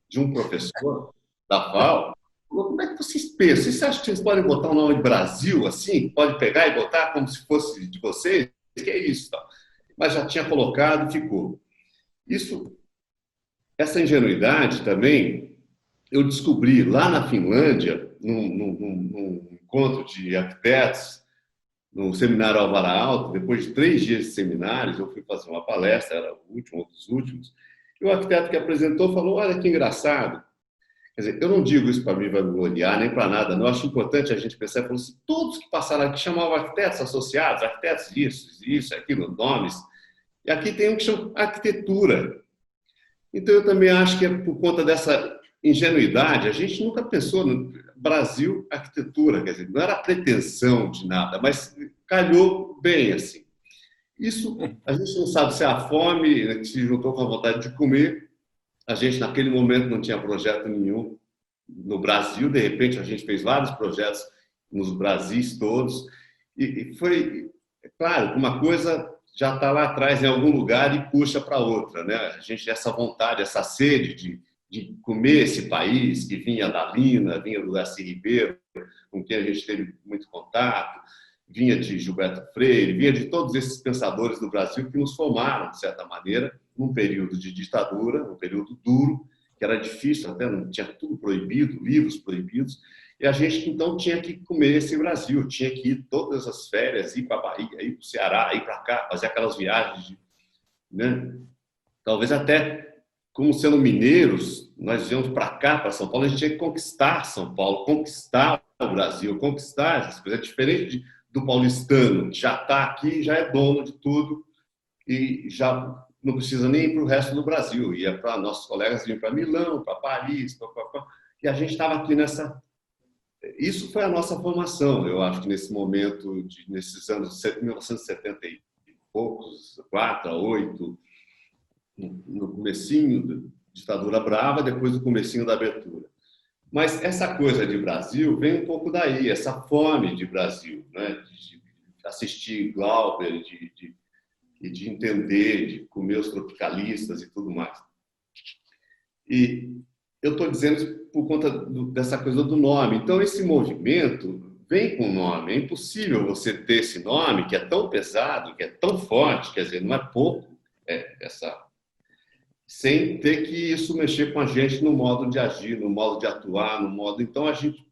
de um professor da FAO. Como é que vocês pensam? Vocês acham que vocês podem botar o nome de Brasil assim? Pode pegar e botar como se fosse de vocês? Que é isso? Mas já tinha colocado e ficou. Essa ingenuidade também, eu descobri lá na Finlândia, num encontro de arquitetos, no seminário Alvará Alto. Depois de 3 dias de seminários, eu fui fazer uma palestra, era o último, um dos últimos, e o arquiteto que apresentou falou, olha que engraçado. Quer dizer, eu não digo isso para mim vangloriar, nem para nada, não. Eu acho importante a gente pensar, falou assim, todos que passaram aqui chamavam arquitetos associados, arquitetos isso, aquilo, nomes. E aqui tem um que chama arquitetura. Então, eu também acho que é por conta dessa ingenuidade, a gente nunca pensou no Brasil arquitetura, quer dizer, não era pretensão de nada, mas calhou bem assim. Isso, a gente não sabe se é a fome, né, que se juntou com a vontade de comer. A gente, naquele momento, não tinha projeto nenhum no Brasil. De repente, a gente fez vários projetos nos Brasis todos. E foi, é claro, uma coisa já está lá atrás em algum lugar e puxa para outra, né? A gente, essa vontade, essa sede de comer esse país, que vinha da Lina, vinha do Darcy Ribeiro, com quem a gente teve muito contato, vinha de Gilberto Freire, vinha de todos esses pensadores do Brasil que nos formaram, de certa maneira, num período de ditadura, um período duro, que era difícil, até não tinha tudo proibido, livros proibidos, e a gente, então, tinha que comer esse Brasil, tinha que ir todas as férias, ir para a Bahia, ir para o Ceará, ir para cá, fazer aquelas viagens, né? Talvez até, como sendo mineiros, nós íamos para cá, para São Paulo, a gente tinha que conquistar São Paulo, conquistar o Brasil, conquistar essas coisas. É diferente do paulistano, que já está aqui, já é dono de tudo e já não precisa nem ir para o resto do Brasil. Ia para nossos colegas iam para Milão, para Paris, e a gente estava aqui nessa. Isso foi a nossa formação, eu acho que nesse momento, nesses anos 1970 e poucos, 4 a 8, no comecinho da ditadura brava, depois do comecinho da abertura. Mas essa coisa de Brasil vem um pouco daí, essa fome de Brasil, né? De assistir Glauber, de entender, de comer os tropicalistas e tudo mais. E eu estou dizendo por conta dessa coisa do nome. Então, esse movimento vem com nome. É impossível você ter esse nome que é tão pesado, que é tão forte, quer dizer, não é pouco, sem ter que isso mexer com a gente no modo de agir, no modo de atuar, no modo... Então, a gente...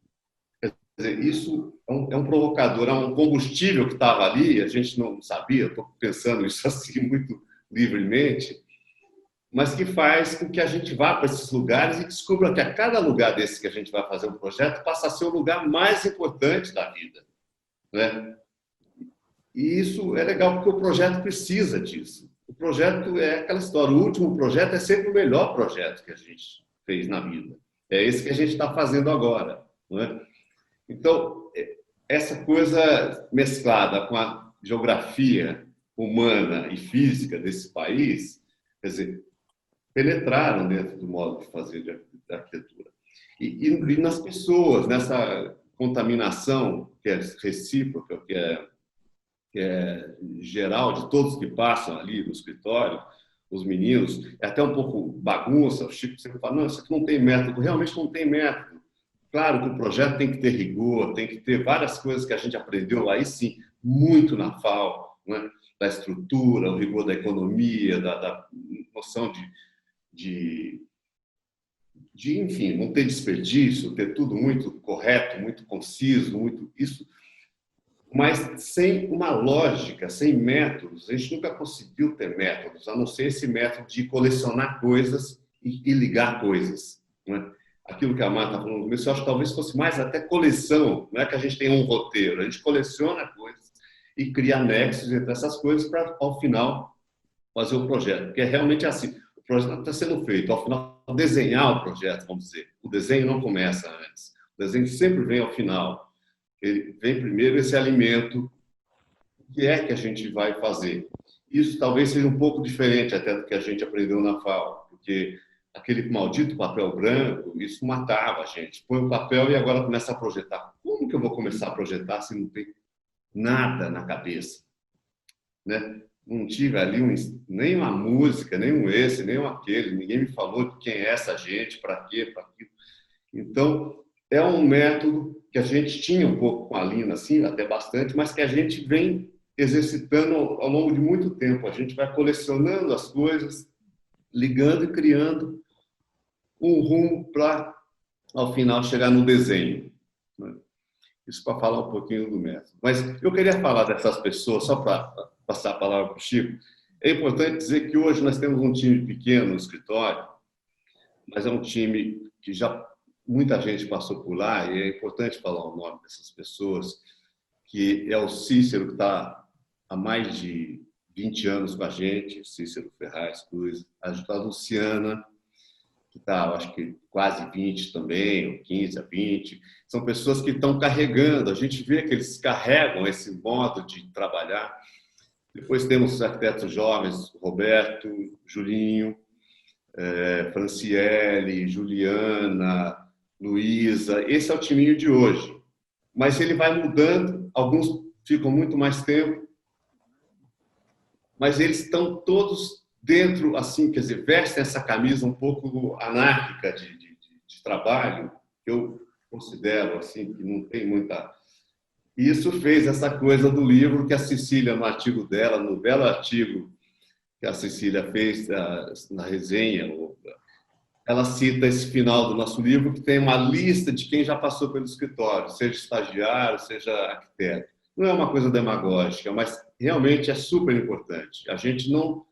Quer dizer, isso é um provocador, é um combustível que estava ali, a gente não sabia, estou pensando isso assim muito livremente, mas que faz com que a gente vá para esses lugares e descubra que a cada lugar desse que a gente vai fazer um projeto passa a ser o lugar mais importante da vida, né? E isso é legal porque o projeto precisa disso. O projeto é aquela história, o último projeto é sempre o melhor projeto que a gente fez na vida. É esse que a gente está fazendo agora, não é? Então, essa coisa mesclada com a geografia humana e física desse país, quer dizer, penetraram dentro do modo de fazer de arquitetura. E nas pessoas, nessa contaminação que é recíproca, que é geral, de todos que passam ali no escritório, os meninos, é até um pouco bagunça, o Chico sempre fala, não, isso aqui não tem método, realmente não tem método. Claro que o projeto tem que ter rigor, tem que ter várias coisas que a gente aprendeu aí, sim, muito na FAO, né? Da estrutura, o rigor da economia, da noção enfim, não ter desperdício, ter tudo muito correto, muito conciso, muito isso, mas sem uma lógica, sem métodos. A gente nunca conseguiu ter métodos, a não ser esse método de colecionar coisas e ligar coisas, né? Aquilo que a Marta está falando no começo, eu acho que talvez fosse mais até coleção, não é que a gente tem um roteiro, a gente coleciona coisas e cria nexos entre essas coisas para, ao final, fazer o projeto, porque é realmente assim. O projeto está sendo feito, ao final, desenhar o projeto, vamos dizer. O desenho não começa antes. O desenho sempre vem ao final. Ele vem primeiro esse alimento. O que é que a gente vai fazer? Isso talvez seja um pouco diferente até do que a gente aprendeu na FAO, porque aquele maldito papel branco, isso matava a gente. Põe o papel e agora começa a projetar. Como que eu vou começar a projetar se não tem nada na cabeça, né? Não tive ali nem uma música, nem um esse, nem um aquele. Ninguém me falou de quem é essa gente, para quê, para aquilo. Então, é um método que a gente tinha um pouco com a Lina, assim, até bastante, mas que a gente vem exercitando ao longo de muito tempo. A gente vai colecionando as coisas, ligando e criando um rumo para, ao final, chegar no desenho, né? Isso para falar um pouquinho do método. Mas eu queria falar dessas pessoas, só para passar a palavra para o Chico. É importante dizer que hoje nós temos um time pequeno no escritório, mas é um time que já muita gente passou por lá, e é importante falar o nome dessas pessoas, que é o Cícero, que está há mais de 20 anos com a gente, Cícero Ferraz Cruz, a Luciana, que tá, acho que quase 20 também, ou 15 a 20. São pessoas que estão carregando, a gente vê que eles carregam esse modo de trabalhar. Depois temos os arquitetos jovens, Roberto, Julinho, Franciele, Juliana, Luísa. Esse é o timinho de hoje. Mas ele vai mudando, alguns ficam muito mais tempo, mas eles estão todos dentro, assim, quer dizer, vestem essa camisa um pouco anárquica de trabalho, que eu considero assim, que não tem muita... Isso fez essa coisa do livro que a Cecília, no artigo dela, no belo artigo que a Cecília fez na resenha, ela cita esse final do nosso livro, que tem uma lista de quem já passou pelo escritório, seja estagiário, seja arquiteto. Não é uma coisa demagógica, mas realmente é super importante. A gente não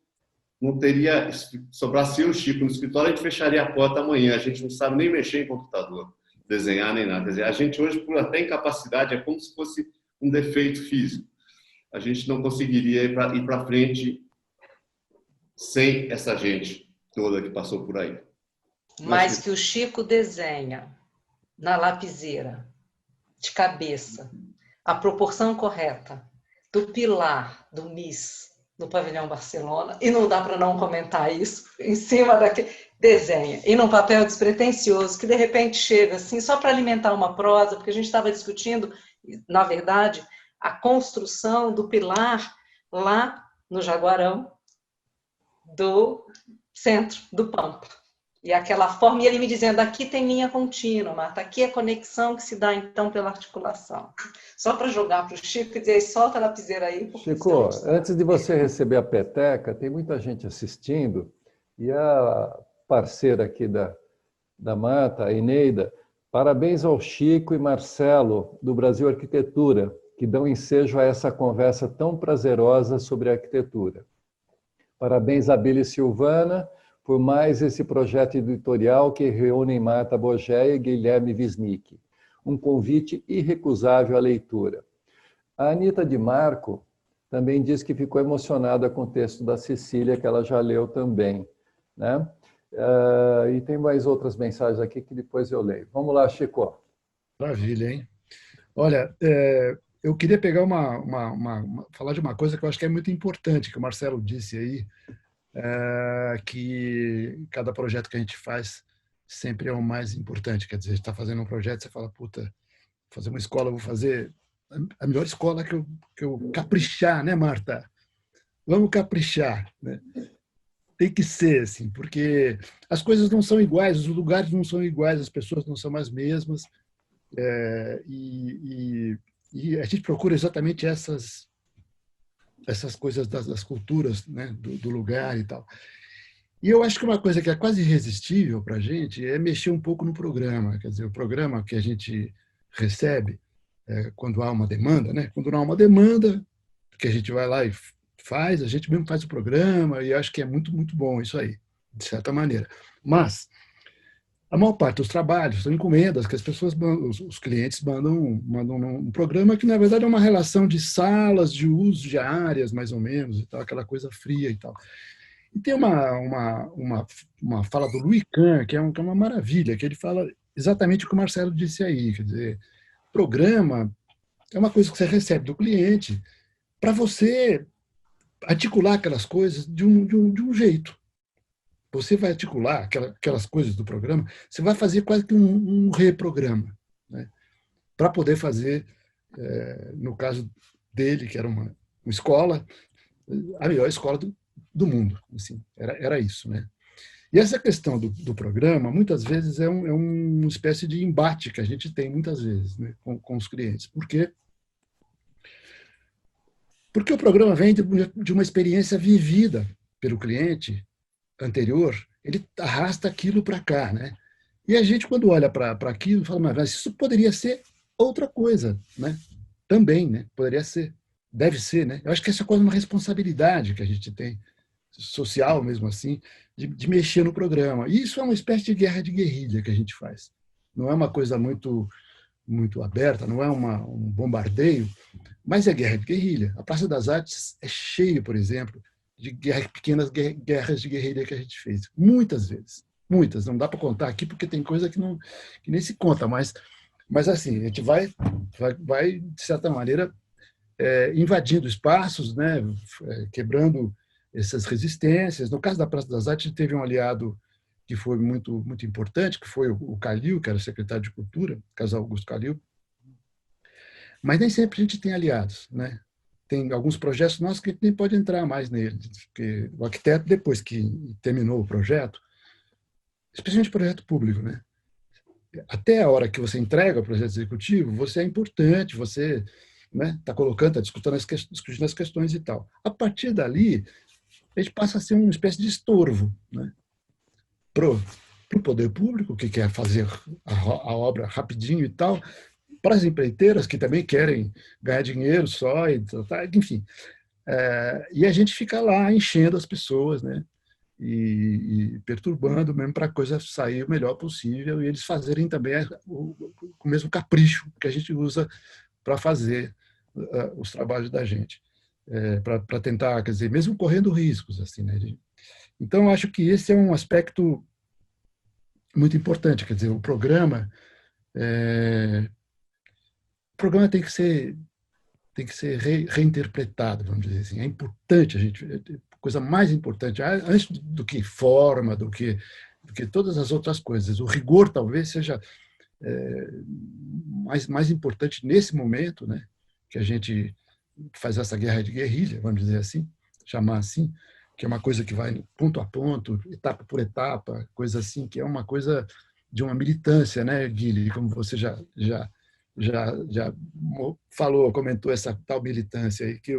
teria... Sobrasse eu e o Chico no escritório, a gente fecharia a porta amanhã. A gente não sabe nem mexer em computador, desenhar nem nada. Quer dizer, a gente hoje, por até incapacidade, é como se fosse um defeito físico. A gente não conseguiria ir para frente sem essa gente toda que passou por aí. Mas que o Chico desenha na lapiseira, de cabeça, a proporção correta do pilar do Miss no pavilhão Barcelona, e não dá para não comentar isso, em cima daquele desenha, e num papel despretensioso, que de repente chega assim, só para alimentar uma prosa, porque a gente estava discutindo, na verdade, a construção do pilar lá no Jaguarão do centro do Pampa. E aquela forma, e ele me dizendo, aqui tem linha contínua, Marta, aqui é conexão que se dá, então, pela articulação. Só para jogar para o Chico e dizer, solta a lapiseira aí. Chico, antes de você receber a peteca, tem muita gente assistindo, e a parceira aqui da Marta, a Eneida, parabéns ao Chico e Marcelo, do Brasil Arquitetura, que dão ensejo a essa conversa tão prazerosa sobre arquitetura. Parabéns a Bíblia Silvana, por mais esse projeto editorial que reúne Marta Bogé e Guilherme Wisnik. Um convite irrecusável à leitura. A Anita de Marco também diz que ficou emocionada com o texto da Cecília, que ela já leu também, né? E tem mais outras mensagens aqui que depois eu leio. Vamos lá, Chico. Maravilha, hein? Olha, eu queria pegar falar de uma coisa que eu acho que é muito importante, que o Marcelo disse aí, que cada projeto que a gente faz sempre é o mais importante. Quer dizer, a gente está fazendo um projeto, você fala, puta, vou fazer uma escola, vou fazer a melhor escola que eu caprichar, né, Marta? Vamos caprichar, né? Tem que ser, assim, porque as coisas não são iguais, os lugares não são iguais, as pessoas não são as mesmas, e a gente procura exatamente essas coisas das culturas, né, do lugar e tal. E eu acho que uma coisa que é quase irresistível para a gente é mexer um pouco no programa. Quer dizer, o programa que a gente recebe quando há uma demanda, né? Quando não há uma demanda, que a gente vai lá e faz, a gente mesmo faz o programa, e acho que é muito, muito bom isso aí, de certa maneira. Mas a maior parte dos trabalhos são encomendas que as pessoas, os clientes mandam um programa que, na verdade, é uma relação de salas, de uso de áreas, mais ou menos, e tal, aquela coisa fria e tal. E tem uma fala do Louis Kahn, que é uma maravilha, que ele fala exatamente o que o Marcelo disse aí, quer dizer, programa é uma coisa que você recebe do cliente para você articular aquelas coisas de um jeito. Você vai articular aquelas coisas do programa, você vai fazer quase que um reprograma, né? Para poder fazer, no caso dele, que era uma escola, a melhor escola do mundo. Assim, era isso, né? E essa questão do programa, muitas vezes, é uma espécie de embate que a gente tem, muitas vezes, né, com os clientes. Por quê? Porque o programa vem de uma experiência vivida pelo cliente anterior, ele arrasta aquilo para cá, né? E a gente, quando olha para aquilo, fala, mas isso poderia ser outra coisa, né? Também, né? Poderia ser, deve ser, né? Eu acho que essa é uma responsabilidade que a gente tem, social mesmo assim, de mexer no programa. E isso é uma espécie de guerra de guerrilha que a gente faz. Não é uma coisa muito aberta, não é um bombardeio, mas é guerra de guerrilha. A Praça das Artes é cheio, por exemplo, de pequenas guerras de guerrilha que a gente fez, muitas vezes. muitas, não dá para contar aqui porque tem coisa que nem se conta, mas assim, a gente vai de certa maneira, invadindo espaços, né, quebrando essas resistências. No caso da Praça das Artes, teve um aliado que foi muito importante, que foi o Calil, que era o secretário de Cultura, Casal Augusto Calil. Mas nem sempre a gente tem aliados, né? Tem alguns projetos nossos que a gente nem pode entrar mais neles, porque o arquiteto, depois que terminou o projeto, especialmente o projeto público, né? Até a hora que você entrega o projeto executivo, você é importante, você está colocando, está discutindo as questões e tal. A partir dali, a gente passa a ser uma espécie de estorvo, né? Para o poder público, que quer fazer a obra rapidinho e tal, para as empreiteiras, que também querem ganhar dinheiro só, enfim. E a gente fica lá enchendo as pessoas, né? E perturbando mesmo para a coisa sair o melhor possível e eles fazerem também o mesmo capricho que a gente usa para fazer os trabalhos da gente, para tentar, quer dizer, mesmo correndo riscos, assim, né? Então, acho que esse é um aspecto muito importante, quer dizer, o programa tem que ser reinterpretado, vamos dizer assim. É importante a gente, coisa mais importante, antes do que forma, do que todas as outras coisas. O rigor talvez seja mais importante nesse momento, né, que a gente faz essa guerra de guerrilha, vamos dizer assim, chamar assim, que é uma coisa que vai ponto a ponto, etapa por etapa, coisa assim, que é uma coisa de uma militância, né, Guilherme, como você já falou, comentou essa tal militância aí, que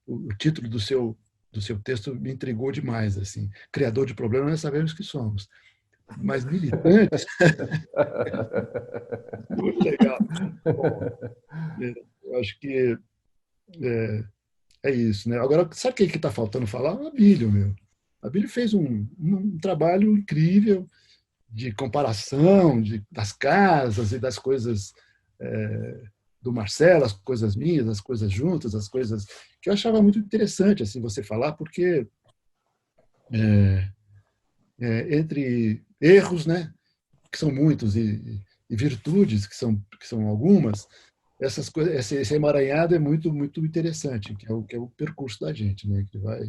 o título do seu texto me intrigou demais, assim. Criador de problemas, nós sabemos que somos. Mas militantes, muito legal. Bom, eu acho que é isso, né? Agora, sabe o que está faltando falar? O Abílio, meu. O Abílio fez um trabalho incrível de comparação das casas e das coisas do Marcelo, as coisas minhas, as coisas juntas, as coisas que eu achava muito interessante assim você falar, porque entre erros, né, que são muitos e virtudes que são algumas, essas coisas, esse emaranhado é muito interessante, que é o percurso da gente, né, que vai.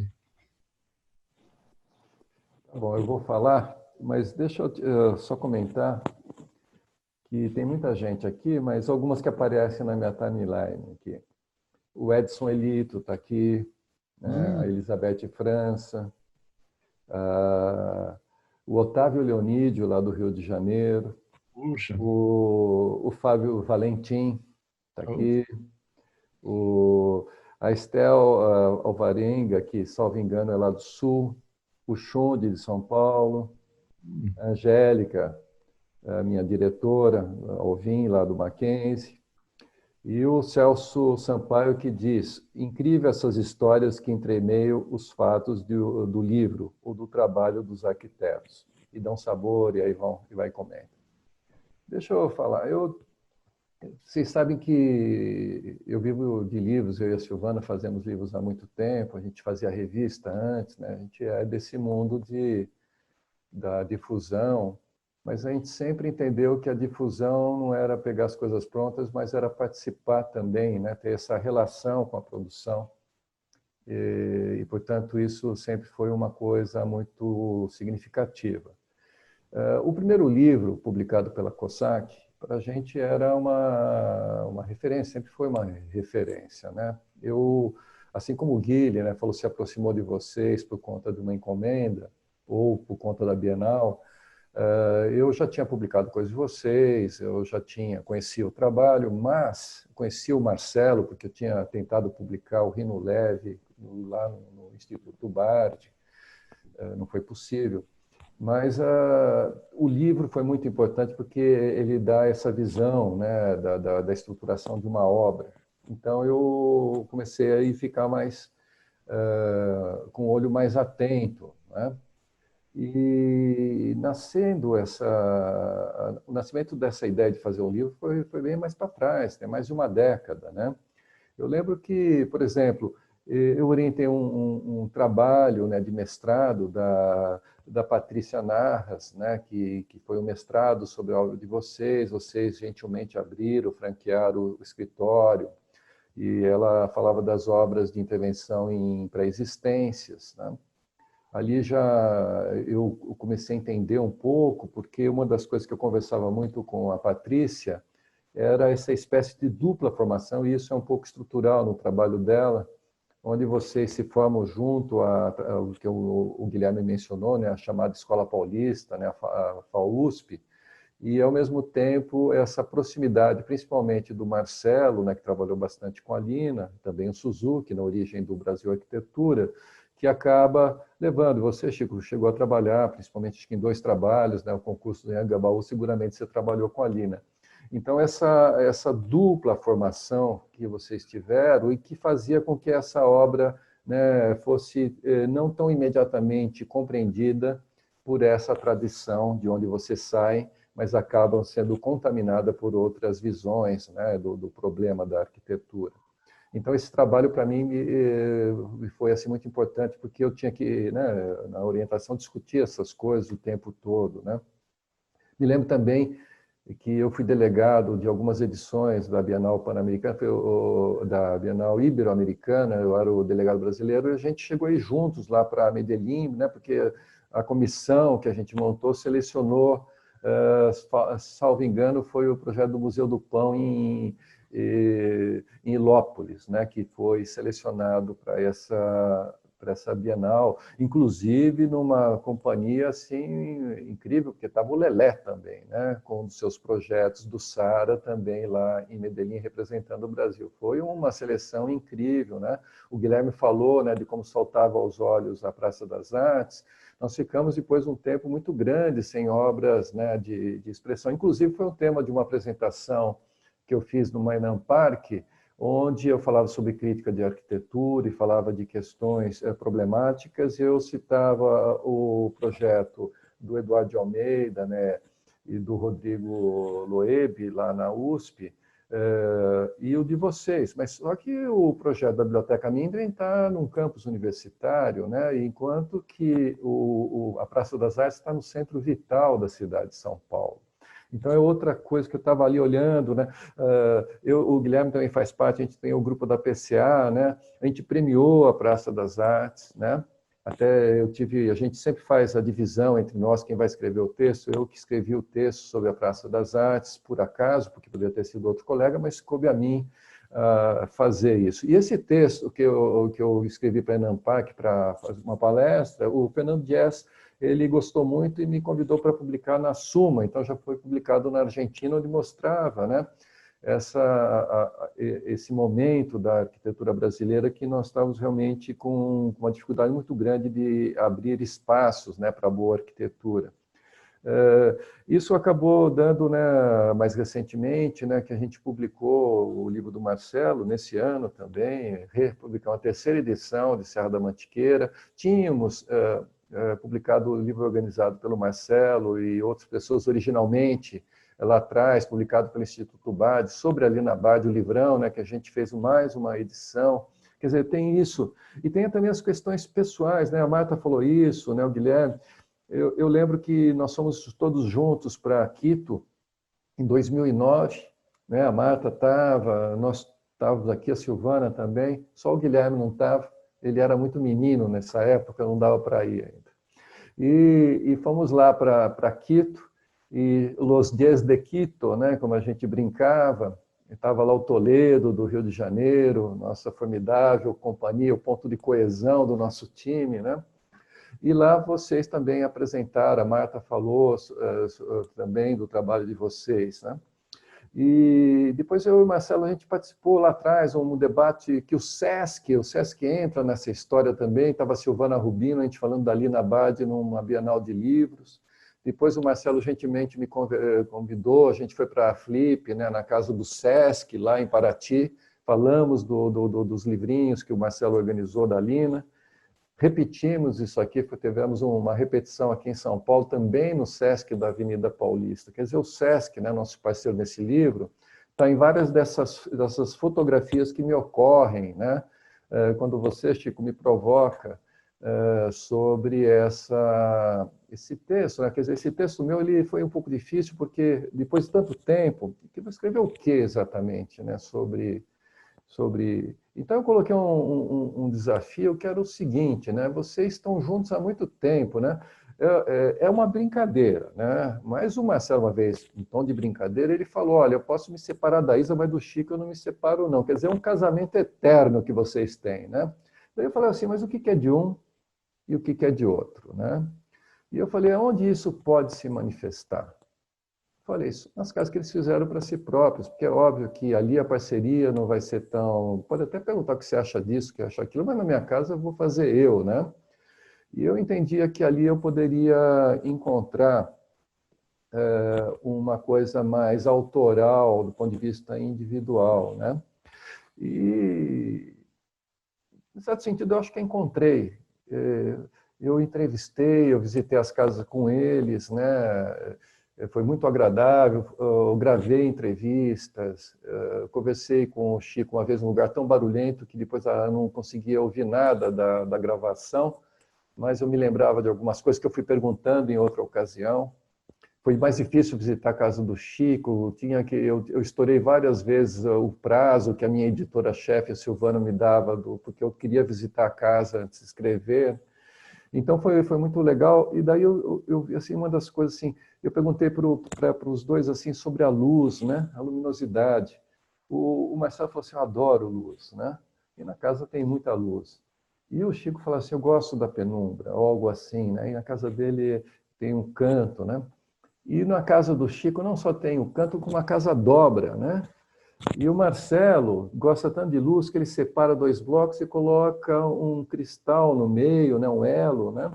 Tá bom, eu vou falar, mas deixa eu só comentar que tem muita gente aqui, mas algumas que aparecem na minha timeline aqui. O Edson Elito está aqui, né? A Elizabeth França, o Otávio Leonídio, lá do Rio de Janeiro, Puxa. o Fábio Valentim está aqui, a Estel Alvarenga, que, salvo engano, é lá do Sul, o Xunde, de São Paulo, a Angélica, a minha diretora, a Alvin, lá do Mackenzie, e o Celso Sampaio, que diz: incrível essas histórias que entremeiam os fatos do livro ou do trabalho dos arquitetos, e dão sabor, e aí vai comendo. Deixa eu falar, vocês sabem que eu vivo de livros, eu e a Silvana fazemos livros há muito tempo, a gente fazia revista antes, né? A gente é desse mundo da difusão, mas a gente sempre entendeu que a difusão não era pegar as coisas prontas, mas era participar também, né? Ter essa relação com a produção. E, portanto, isso sempre foi uma coisa muito significativa. O primeiro livro, publicado pela COSAC, para a gente era uma referência, sempre foi uma referência, né? Eu, assim como o Guilherme, né, falou, se aproximou de vocês por conta de uma encomenda ou por conta da Bienal, eu já tinha publicado coisas de vocês, eu já conhecia o trabalho, mas conhecia o Marcelo, porque eu tinha tentado publicar o Rino Leve lá no Instituto Bard, não foi possível. Mas o livro foi muito importante porque ele dá essa visão, né, da estruturação de uma obra. Então, eu comecei a ficar mais com o olho mais atento, né? E o nascimento dessa ideia de fazer um livro foi bem mais para trás, tem mais de uma década, né? Eu lembro que, por exemplo, Eu orientei um trabalho, né, de mestrado da Patrícia Narras, né, que foi um mestrado sobre a obra de vocês. Vocês gentilmente abriram, franquearam o escritório, e ela falava das obras de intervenção em pré-existências, né? Ali já eu comecei a entender um pouco, porque uma das coisas que eu conversava muito com a Patrícia era essa espécie de dupla formação, e isso é um pouco estrutural no trabalho dela, onde vocês se formam junto ao que o Guilherme mencionou, né, a chamada Escola Paulista, né, a FAUSP, e, ao mesmo tempo, essa proximidade, principalmente do Marcelo, né, que trabalhou bastante com a Lina, também o Suzuki, na origem do Brasil Arquitetura, que acaba levando. Você, Chico, chegou a trabalhar, principalmente acho que em 2 trabalhos, né, o concurso do Anhangabaú, seguramente você trabalhou com a Lina. Então, essa dupla formação que vocês tiveram e que fazia com que essa obra, né, fosse não tão imediatamente compreendida por essa tradição de onde vocês saem, mas acabam sendo contaminadas por outras visões, né, do problema da arquitetura. Então, esse trabalho, para mim, foi assim, muito importante, porque eu tinha que, né, na orientação, discutir essas coisas o tempo todo, né? Me lembro também que eu fui delegado de algumas edições da Bienal Pan-Americana, da Bienal Ibero-Americana, eu era o delegado brasileiro, e a gente chegou aí juntos lá para Medellín, né, porque a comissão que a gente montou selecionou, salvo engano, foi o projeto do Museu do Pão em Ilópolis, né, que foi selecionado para essa Bienal, inclusive numa companhia assim incrível, porque estava o Lelé também, né, com um dos seus projetos do Sara também lá em Medellín representando o Brasil. Foi uma seleção incrível, né? O Guilherme falou, né, de como saltava aos olhos a Praça das Artes. Nós ficamos depois um tempo muito grande sem obras, né, de expressão. Inclusive foi um tema de uma apresentação que eu fiz no Mainam Park, onde eu falava sobre crítica de arquitetura e falava de questões problemáticas. Eu citava o projeto do Eduardo de Almeida, né, e do Rodrigo Loeb, lá na USP, e o de vocês. Mas só que o projeto da Biblioteca Mindren está num campus universitário, né, enquanto que a Praça das Artes está no centro vital da cidade de São Paulo. Então, é outra coisa que eu estava ali olhando, né? O Guilherme também faz parte, a gente tem o grupo da PCA, né? A gente premiou a Praça das Artes, né? Até a gente sempre faz a divisão entre nós, quem vai escrever o texto. Eu que escrevi o texto sobre a Praça das Artes, por acaso, porque poderia ter sido outro colega, mas coube a mim fazer isso. E esse texto que eu escrevi para a Enampac, para fazer uma palestra, o Fernando Dias, ele gostou muito e me convidou para publicar na Suma, então já foi publicado na Argentina, onde mostrava, né, esse momento da arquitetura brasileira que nós estávamos realmente com uma dificuldade muito grande de abrir espaços, né, para boa arquitetura. Isso acabou dando, né, mais recentemente, né, que a gente publicou o livro do Marcelo, nesse ano também, republicou uma 3ª edição de Serra da Mantiqueira. Tínhamos publicado o livro organizado pelo Marcelo e outras pessoas originalmente, lá atrás, publicado pelo Instituto Bade, sobre a Lina Bade, o livrão, né, que a gente fez mais uma edição. Quer dizer, tem isso. E tem também as questões pessoais, né? A Marta falou isso, né, o Guilherme. Eu lembro que nós fomos todos juntos para Quito em 2009, né? A Marta estava, nós estávamos aqui, a Silvana também, só o Guilherme não estava. Ele era muito menino nessa época, não dava para ir ainda. E fomos lá para Quito, e Los Dias de Quito, né, como a gente brincava, estava lá o Toledo, do Rio de Janeiro, nossa formidável companhia, o ponto de coesão do nosso time, né? E lá vocês também apresentaram, a Marta falou também do trabalho de vocês, né? E depois eu e o Marcelo, a gente participou lá atrás, um debate que o SESC entra nessa história também, estava a Silvana Rubino, a gente falando da Lina Bade numa Bienal de Livros. Depois o Marcelo gentilmente me convidou, a gente foi para a Flip, né, na casa do SESC, lá em Paraty, falamos dos livrinhos que o Marcelo organizou da Lina. Repetimos isso aqui, tivemos uma repetição aqui em São Paulo, também no SESC da Avenida Paulista. Quer dizer, o SESC, né, nosso parceiro nesse livro, está em várias dessas fotografias que me ocorrem, né, quando você, Chico, me provoca sobre esse texto, né? Quer dizer, esse texto meu ele foi um pouco difícil porque depois de tanto tempo, que vou escrever o que exatamente, né? Sobre. Então eu coloquei um desafio que era o seguinte, né? Vocês estão juntos há muito tempo, né? É uma brincadeira, né? Mas o Marcelo, uma vez, em tom de brincadeira, ele falou: olha, eu posso me separar da Isa, mas do Chico eu não me separo, não. Quer dizer, é um casamento eterno que vocês têm, né? Daí eu falei assim: mas o que é de um e o que é de outro, né? E eu falei: aonde isso pode se manifestar? Falei isso nas casas que eles fizeram para si próprios, porque é óbvio que ali a parceria não vai ser tão. Pode até perguntar o que você acha disso, o que acha aquilo, mas na minha casa eu vou fazer eu, né? E eu entendia que ali eu poderia encontrar uma coisa mais autoral do ponto de vista individual, né? E, em certo sentido, eu acho que encontrei. Eu entrevistei, eu visitei as casas com eles, né? Foi muito agradável. Eu gravei entrevistas, conversei com o Chico uma vez num lugar tão barulhento que depois eu não conseguia ouvir nada da gravação, mas eu me lembrava de algumas coisas que eu fui perguntando em outra ocasião. Foi mais difícil visitar a casa do Chico, eu estourei várias vezes o prazo que a minha editora-chefe, a Silvana, me dava, porque eu queria visitar a casa antes de escrever. Então foi muito legal. E daí eu vi assim, uma das coisas assim, eu perguntei para os dois assim sobre a luz, né, a luminosidade. O Marcelo falou assim: eu adoro luz, né? E na casa tem muita luz. E o Chico falou assim: eu gosto da penumbra, ou algo assim, né? E na casa dele tem um canto, né? E na casa do Chico não só tem o canto, como a casa dobra, né? E o Marcelo gosta tanto de luz que ele separa dois blocos e coloca um cristal no meio, né? Um elo, né?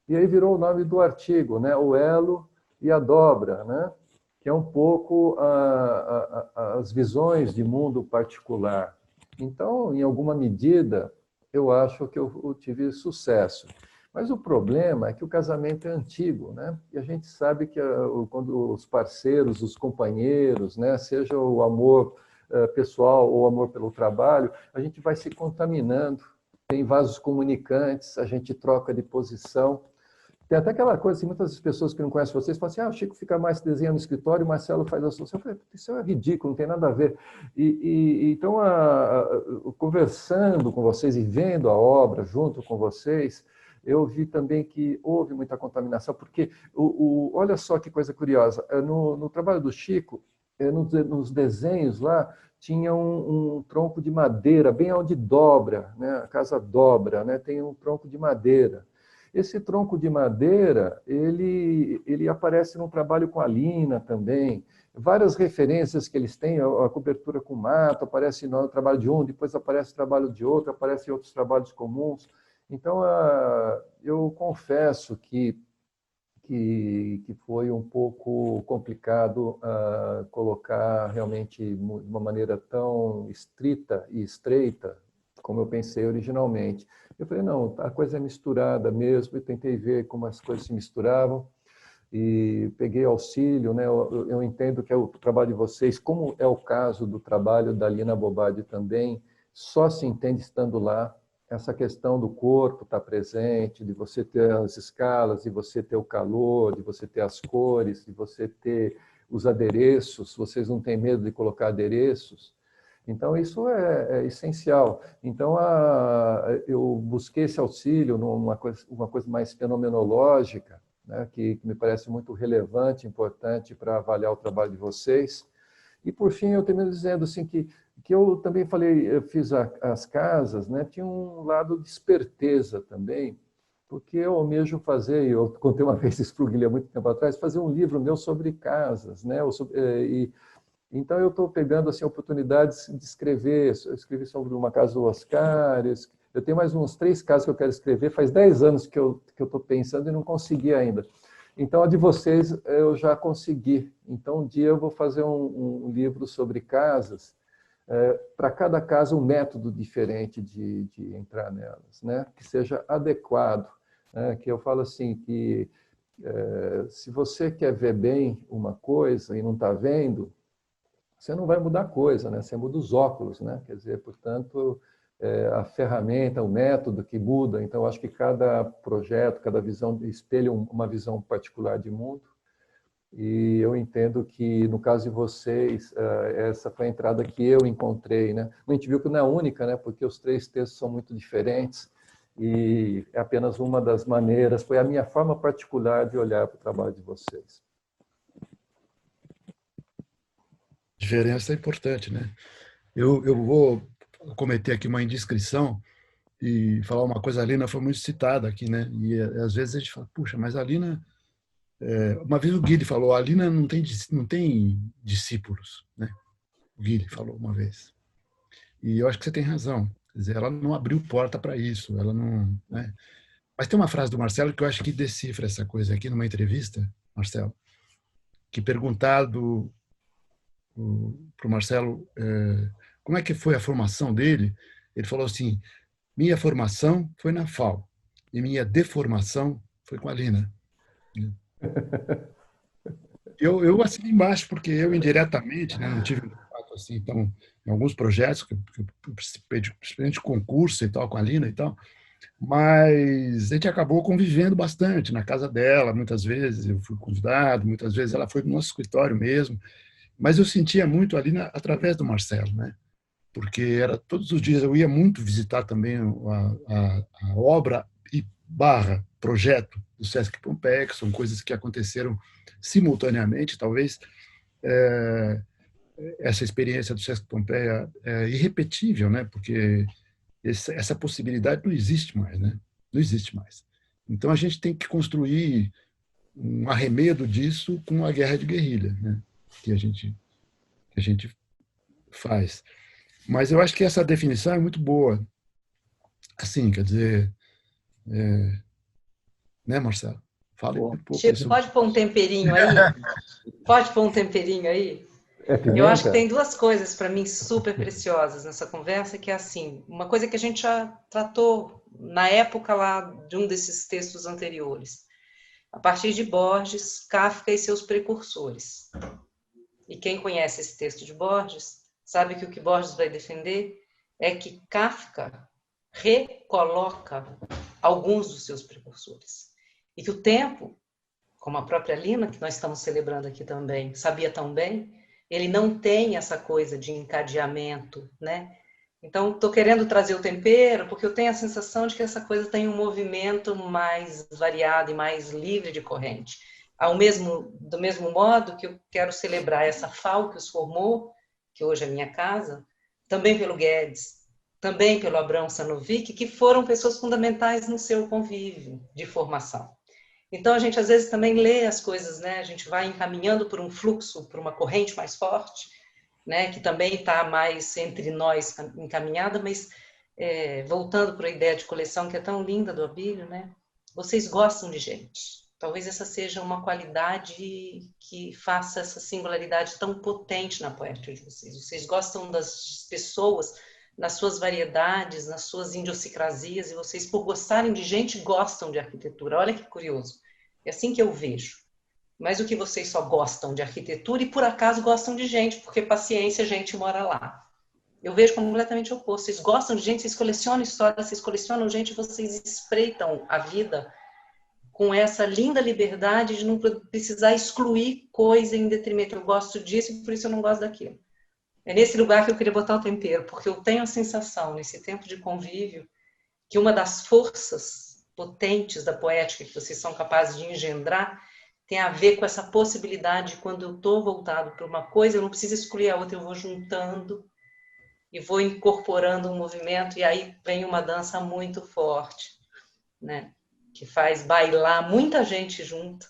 E aí virou o nome do artigo, né? O elo e a dobra, né? Que é um pouco as visões de mundo particular. Então, em alguma medida, eu acho que eu tive sucesso. Mas o problema é que o casamento é antigo, né? E a gente sabe que quando os parceiros, os companheiros, né, seja o amor pessoal ou o amor pelo trabalho, a gente vai se contaminando. Tem vasos comunicantes, a gente troca de posição. Tem até aquela coisa, assim, muitas pessoas que não conhecem vocês falam assim: o Chico fica mais desenhando no escritório, o Marcelo faz a solução. Eu falei: isso é ridículo, não tem nada a ver. Então, conversando com vocês e vendo a obra junto com vocês, eu vi também que houve muita contaminação, porque, olha só que coisa curiosa, no trabalho do Chico, nos desenhos lá, tinha um tronco de madeira, bem onde dobra, né? A casa dobra, né? Tem um tronco de madeira. Esse tronco de madeira, ele aparece no trabalho com a Lina também. Várias referências que eles têm, a cobertura com mato, aparece no trabalho de um, depois aparece o trabalho de outro, aparece em outros trabalhos comuns. Então, eu confesso que foi um pouco complicado colocar realmente de uma maneira tão estrita e estreita como eu pensei originalmente. Eu falei: não, a coisa é misturada mesmo, e tentei ver como as coisas se misturavam, e peguei auxílio, né? Eu entendo que é o trabalho de vocês, como é o caso do trabalho da Lina Bobadi também, só se entende estando lá. Essa questão do corpo estar presente, de você ter as escalas, de você ter o calor, de você ter as cores, de você ter os adereços. Vocês não têm medo de colocar adereços? Então, isso é essencial. Então, eu busquei esse auxílio numa uma coisa mais fenomenológica, né, que me parece muito relevante, importante para avaliar o trabalho de vocês. E, por fim, eu termino dizendo assim, que eu também falei, eu fiz as casas, né, tinha um lado de esperteza também, porque eu almejo fazer, e eu contei uma vez isso para o Guilherme muito tempo atrás, fazer um livro meu sobre casas, né, então eu estou pegando assim oportunidades de escrever. Eu escrevi sobre uma casa do Oscar, eu tenho mais uns 3 casos que eu quero escrever, faz 10 anos que eu estou pensando e não consegui ainda. Então, a de vocês eu já consegui. Então, um dia eu vou fazer um livro sobre casas, para cada casa um método diferente de entrar nelas, né? Que seja adequado. Né? Que eu falo assim, que se você quer ver bem uma coisa e não está vendo, você não vai mudar a coisa, né? Você muda os óculos, né? Quer dizer, portanto, a ferramenta, o método que muda. Então, acho que cada projeto, cada visão espelha uma visão particular de mundo. E eu entendo que, no caso de vocês, essa foi a entrada que eu encontrei, né? A gente viu que não é única, né? Porque os 3 textos são muito diferentes e é apenas uma das maneiras, foi a minha forma particular de olhar para o trabalho de vocês. Diferença é importante, né? Eu vou cometer aqui uma indiscrição e falar uma coisa. A Lina foi muito citada aqui, né? E às vezes a gente fala, puxa, mas a Lina... Uma vez o Guilherme falou, a Lina não tem discípulos, né? O Guilherme falou uma vez. E eu acho que você tem razão. Quer dizer, ela não abriu porta para isso, ela não... Né? Mas tem uma frase do Marcelo que eu acho que decifra essa coisa aqui numa entrevista, Marcelo, que perguntado para o Marcelo como é que foi a formação dele, ele falou assim, minha formação foi na FAO e minha deformação foi com a Lina. Eu assino embaixo, porque eu indiretamente, né, não tive contato assim, então, em alguns projetos que eu participei principalmente de concurso e tal, com a Lina e tal, mas a gente acabou convivendo bastante na casa dela, muitas vezes eu fui convidado, muitas vezes ela foi no nosso escritório mesmo, mas eu sentia muito ali através do Marcelo, né? Porque era todos os dias, eu ia muito visitar também a obra e projeto do Sesc Pompeia, que são coisas que aconteceram simultaneamente, talvez essa experiência do Sesc Pompeia é irrepetível, né? Porque essa possibilidade não existe mais, né? Não existe mais. Então a gente tem que construir um arremedo disso com a guerra de guerrilha, né? Que a gente faz. Mas eu acho que essa definição é muito boa. Assim, quer dizer, né, Marcelo? Fala um pouco. Chico, pode pôr um temperinho aí? Pode pôr um temperinho aí? Eu acho que tem 2 coisas para mim super preciosas nessa conversa, que é assim, uma coisa que a gente já tratou na época lá de um desses textos anteriores, a partir de Borges, Kafka e seus precursores. E quem conhece esse texto de Borges sabe que o que Borges vai defender é que Kafka recoloca alguns dos seus precursores. E que o tempo, como a própria Lina, que nós estamos celebrando aqui também, sabia tão bem, ele não tem essa coisa de encadeamento, né? Então, estou querendo trazer o tempero, porque eu tenho a sensação de que essa coisa tem um movimento mais variado e mais livre de corrente. Do mesmo modo que eu quero celebrar essa FAO que os formou, que hoje é minha casa, também pelo Guedes, também pelo Abrão Sanovic, que foram pessoas fundamentais no seu convívio de formação. Então, a gente às vezes também lê as coisas, né? A gente vai encaminhando por um fluxo, por uma corrente mais forte, né? Que também está mais entre nós encaminhada, mas voltando para a ideia de coleção, que é tão linda do Abílio, né? Vocês gostam de gente. Talvez essa seja uma qualidade que faça essa singularidade tão potente na poética de vocês. Vocês gostam das pessoas nas suas variedades, nas suas idiosincrasias, e vocês, por gostarem de gente, gostam de arquitetura. Olha que curioso. É assim que eu vejo. Mas o que vocês só gostam de arquitetura e, por acaso, gostam de gente, porque paciência, gente mora lá. Eu vejo completamente o oposto. Vocês gostam de gente, vocês colecionam história, vocês colecionam gente, vocês espreitam a vida com essa linda liberdade de não precisar excluir coisa em detrimento. Eu gosto disso e por isso eu não gosto daquilo. É nesse lugar que eu queria botar o tempero, porque eu tenho a sensação, nesse tempo de convívio, que uma das forças potentes da poética que vocês são capazes de engendrar tem a ver com essa possibilidade de, quando eu estou voltado para uma coisa, eu não preciso excluir a outra, eu vou juntando e vou incorporando um movimento, e aí vem uma dança muito forte, né? Que faz bailar muita gente junto,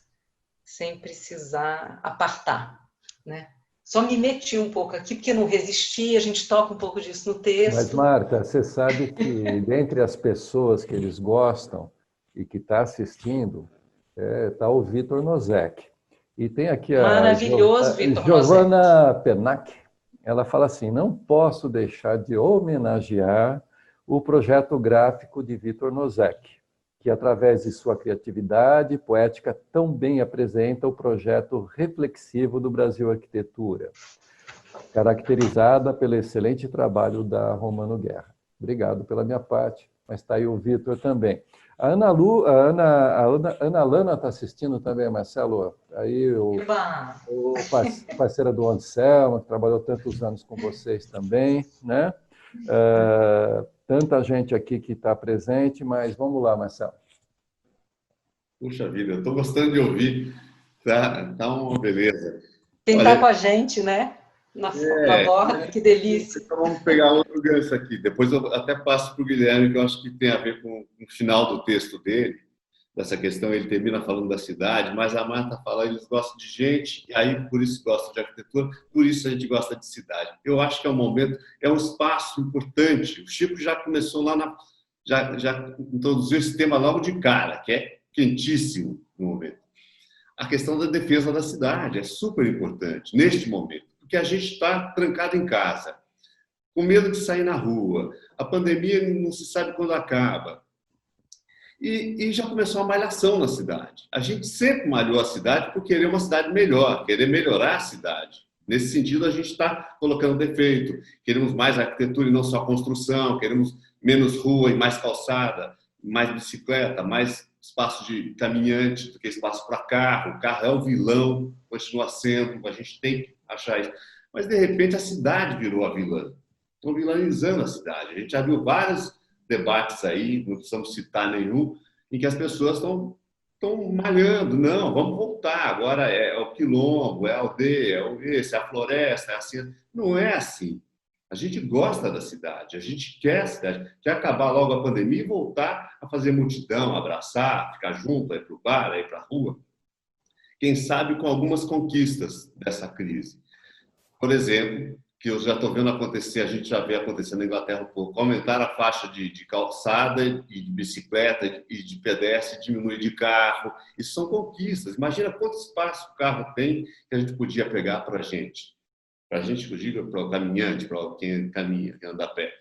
sem precisar apartar, né? Só me meti um pouco aqui, porque não resisti, a gente toca um pouco disso no texto. Mas, Marta, você sabe que dentre as pessoas que eles gostam e que está assistindo, está o Vitor Nosek. E tem aqui Maravilhoso, Vitor Giovanna Penac. Ela fala assim, não posso deixar de homenagear o projeto gráfico de Vitor Nosek, que, através de sua criatividade poética, tão bem apresenta o projeto reflexivo do Brasil Arquitetura, caracterizada pelo excelente trabalho da Romano Guerra. Obrigado pela minha parte, mas está aí o Vitor também. A Ana Lana está assistindo também, Marcelo. Aí parceira do Anselmo, que trabalhou tantos anos com vocês também, né? Tanta gente aqui que está presente, mas vamos lá, Marcelo. Puxa vida, eu estou gostando de ouvir. Tá uma beleza. Quem está com a gente, né? Na borda, que delícia. Então vamos pegar outro gancho aqui. Depois eu até passo para o Guilherme, que eu acho que tem a ver com o final do texto dele, dessa questão. Ele termina falando da cidade, mas a Marta fala, eles gostam de gente, e aí por isso gostam de arquitetura, por isso a gente gosta de cidade. Eu acho que é um momento, é um espaço importante. O Chico já começou lá, já introduziu esse tema logo de cara, que é quentíssimo no momento. A questão da defesa da cidade é super importante neste momento, porque a gente está trancado em casa, com medo de sair na rua, a pandemia não se sabe quando acaba, e já começou a malhação na cidade. A gente sempre malhou a cidade por querer uma cidade melhor, querer melhorar a cidade. Nesse sentido, a gente está colocando defeito, queremos mais arquitetura e não só construção, queremos menos rua e mais calçada, mais bicicleta, mais espaço de caminhante do que espaço para carro. O carro é o vilão, continua sendo, a gente tem que achar isso. Mas, de repente, a cidade virou a vilã. Estão vilanizando a cidade. A gente já viu vários debates aí, não precisamos citar nenhum, em que as pessoas estão malhando. Não, vamos voltar. Agora é o quilombo, é a aldeia, é a floresta, é assim. Não é assim. A gente gosta da cidade, a gente quer a cidade, quer acabar logo a pandemia e voltar a fazer multidão, abraçar, ficar junto, ir para o bar, ir para a rua. Quem sabe com algumas conquistas dessa crise. Por exemplo, que eu já estou vendo acontecer, a gente já vê acontecendo na Inglaterra um pouco, aumentar a faixa de calçada e de bicicleta e de pedestre, diminuir de carro. Isso são conquistas. Imagina quanto espaço o carro tem que a gente podia pegar para a gente. Para a gente, eu digo, para o caminhante, para quem caminha, quem anda a pé.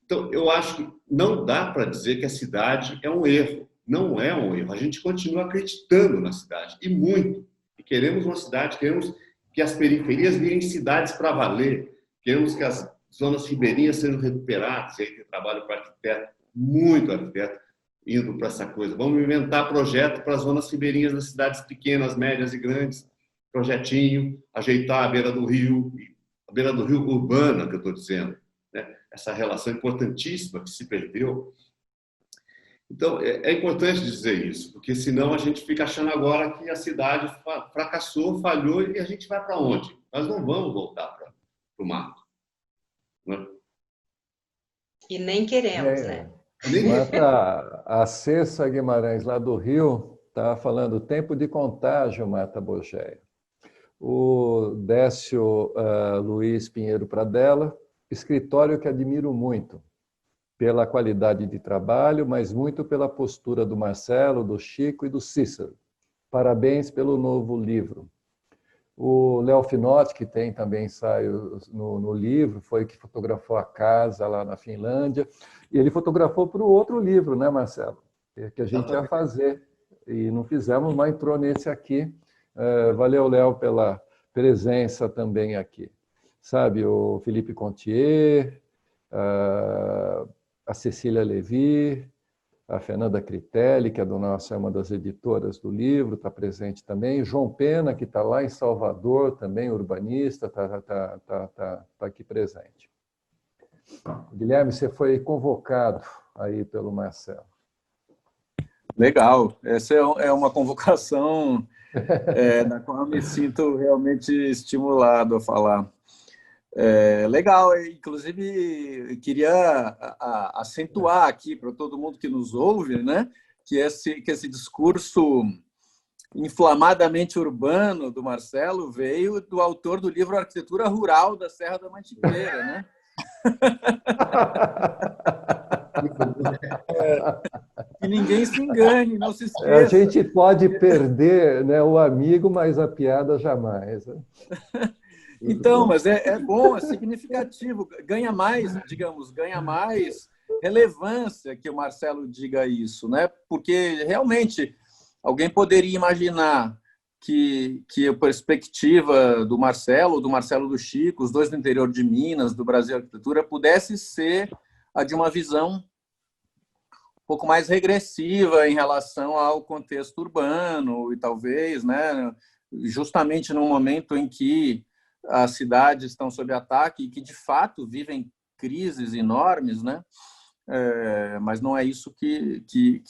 Então, eu acho que não dá para dizer que a cidade é um erro. Não é um erro. A gente continua acreditando na cidade, e muito. E queremos uma cidade, queremos que as periferias virem cidades para valer, queremos que as zonas ribeirinhas sejam recuperadas. E aí tem trabalho para arquiteto, muito arquiteto, indo para essa coisa. Vamos inventar projeto para as zonas ribeirinhas das cidades pequenas, médias e grandes. Projetinho, ajeitar a beira do rio urbana, que eu estou dizendo, né? Essa relação importantíssima que se perdeu. Então, é importante dizer isso, porque senão a gente fica achando agora que a cidade fracassou, falhou, e a gente vai para onde? Nós não vamos voltar para o mato. Né? E nem queremos, né? A Cessa Guimarães, lá do Rio, está falando tempo de contágio, Marta Borgeia. O Décio Luiz Pinheiro Pradella, escritório que admiro muito, pela qualidade de trabalho, mas muito pela postura do Marcelo, do Chico e do Cícero. Parabéns pelo novo livro. O Léo Finotti, que tem também ensaio no livro, foi que fotografou a casa lá na Finlândia, e ele fotografou para o outro livro, né, Marcelo? Que a gente ia fazer, e não fizemos, mas entrou nesse aqui. Valeu, Léo, pela presença também aqui. Sabe, o Felipe Contier, a Cecília Levi, a Fernanda Critelli, que é uma das editoras do livro, está presente também. João Pena, que está lá em Salvador, também urbanista, está aqui presente. Guilherme, você foi convocado aí pelo Marcelo. Legal. Essa é uma convocação na qual eu me sinto realmente estimulado a falar. Legal, inclusive queria acentuar aqui para todo mundo que nos ouve, né, que esse discurso inflamadamente urbano do Marcelo veio do autor do livro Arquitetura Rural da Serra da Mantiqueira, né? Que ninguém se engane, não se esqueça. A gente pode perder, né, o amigo, mas a piada jamais. Né? Então, mas é bom, é significativo, ganha mais relevância que o Marcelo diga isso, né? Porque realmente alguém poderia imaginar que a perspectiva do Marcelo do Chico, os dois do interior de Minas, do Brasil Arquitetura, pudesse ser a de uma visão um pouco mais regressiva em relação ao contexto urbano e talvez, né, justamente no momento em que as cidades estão sob ataque e que, de fato, vivem crises enormes, né? Mas não é isso que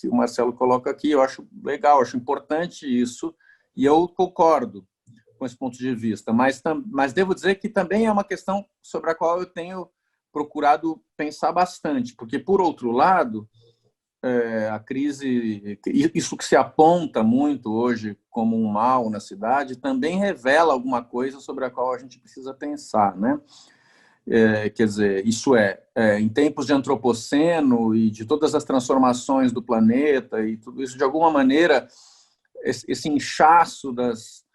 o Marcelo coloca aqui. Eu acho legal, acho importante isso, e eu concordo com esse ponto de vista. Mas devo dizer que também é uma questão sobre a qual eu tenho procurado pensar bastante, porque, por outro lado, a crise, isso que se aponta muito hoje como um mal na cidade, também revela alguma coisa sobre a qual a gente precisa pensar, né? Quer dizer, isso em tempos de antropoceno e de todas as transformações do planeta e tudo isso, de alguma maneira, esse inchaço das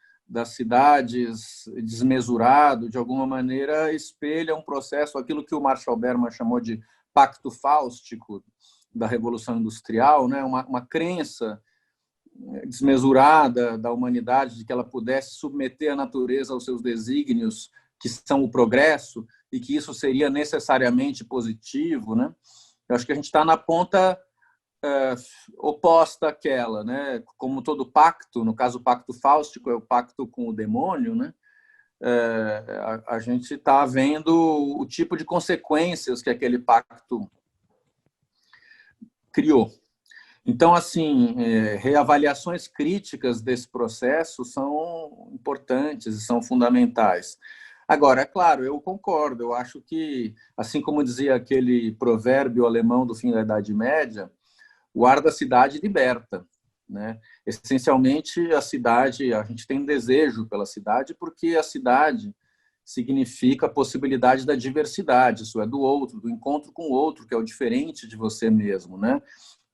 cidades desmesurado, de alguma maneira, espelha um processo, aquilo que o Marshall Berman chamou de pacto fáustico da Revolução Industrial, né? Uma crença desmesurada da humanidade de que ela pudesse submeter a natureza aos seus desígnios, que são o progresso, e que isso seria necessariamente positivo, né? Eu acho que a gente está na ponta oposta àquela, né? Como todo pacto, no caso o pacto fáustico é o pacto com o demônio, né? A gente está vendo o tipo de consequências que aquele pacto criou. Então, assim, reavaliações críticas desse processo são importantes e são fundamentais. Agora, é claro, eu concordo, eu acho que, assim como dizia aquele provérbio alemão do fim da Idade Média, o ar da cidade liberta, né? Essencialmente, a cidade, a gente tem desejo pela cidade porque a cidade significa a possibilidade da diversidade, isso é, do outro, do encontro com o outro, que é o diferente de você mesmo, né?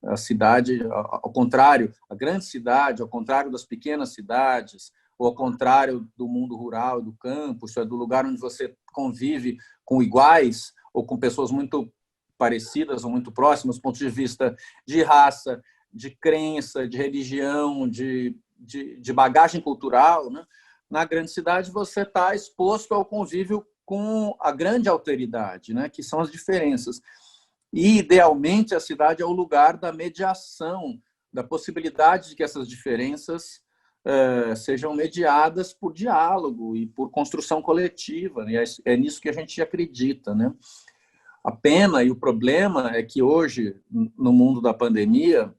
A cidade, ao contrário, a grande cidade, ao contrário das pequenas cidades, ou ao contrário do mundo rural, do campo, isso é, do lugar onde você convive com iguais ou com pessoas muito parecidas ou muito próximas, do ponto de vista de raça, de crença, de religião, de bagagem cultural, né? Na grande cidade você está exposto ao convívio com a grande alteridade, né? Que são as diferenças. E, idealmente, a cidade é o lugar da mediação, da possibilidade de que essas diferenças sejam mediadas por diálogo e por construção coletiva. E é nisso que a gente acredita, né? A pena e o problema é que hoje, no mundo da pandemia,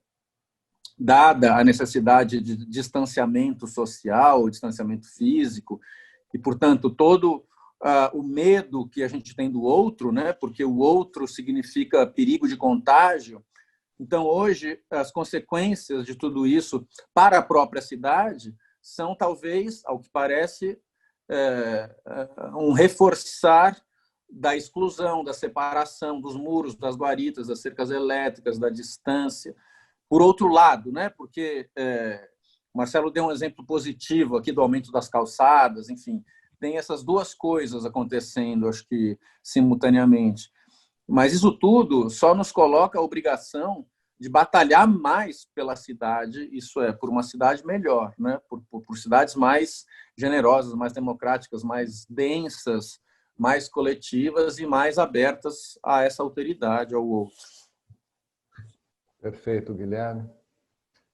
dada a necessidade de distanciamento social, distanciamento físico, e, portanto, todo o medo que a gente tem do outro, né? Porque o outro significa perigo de contágio. Então, hoje, as consequências de tudo isso para a própria cidade são, talvez, ao que parece, um reforçar da exclusão, da separação, dos muros, das guaritas, das cercas elétricas, da distância. Por outro lado, né? Porque o Marcelo deu um exemplo positivo aqui do aumento das calçadas, enfim, tem essas duas coisas acontecendo, acho que simultaneamente. Mas isso tudo só nos coloca a obrigação de batalhar mais pela cidade, isso é, por uma cidade melhor, né? Por cidades mais generosas, mais democráticas, mais densas, mais coletivas e mais abertas a essa alteridade, ao outro. Perfeito, Guilherme.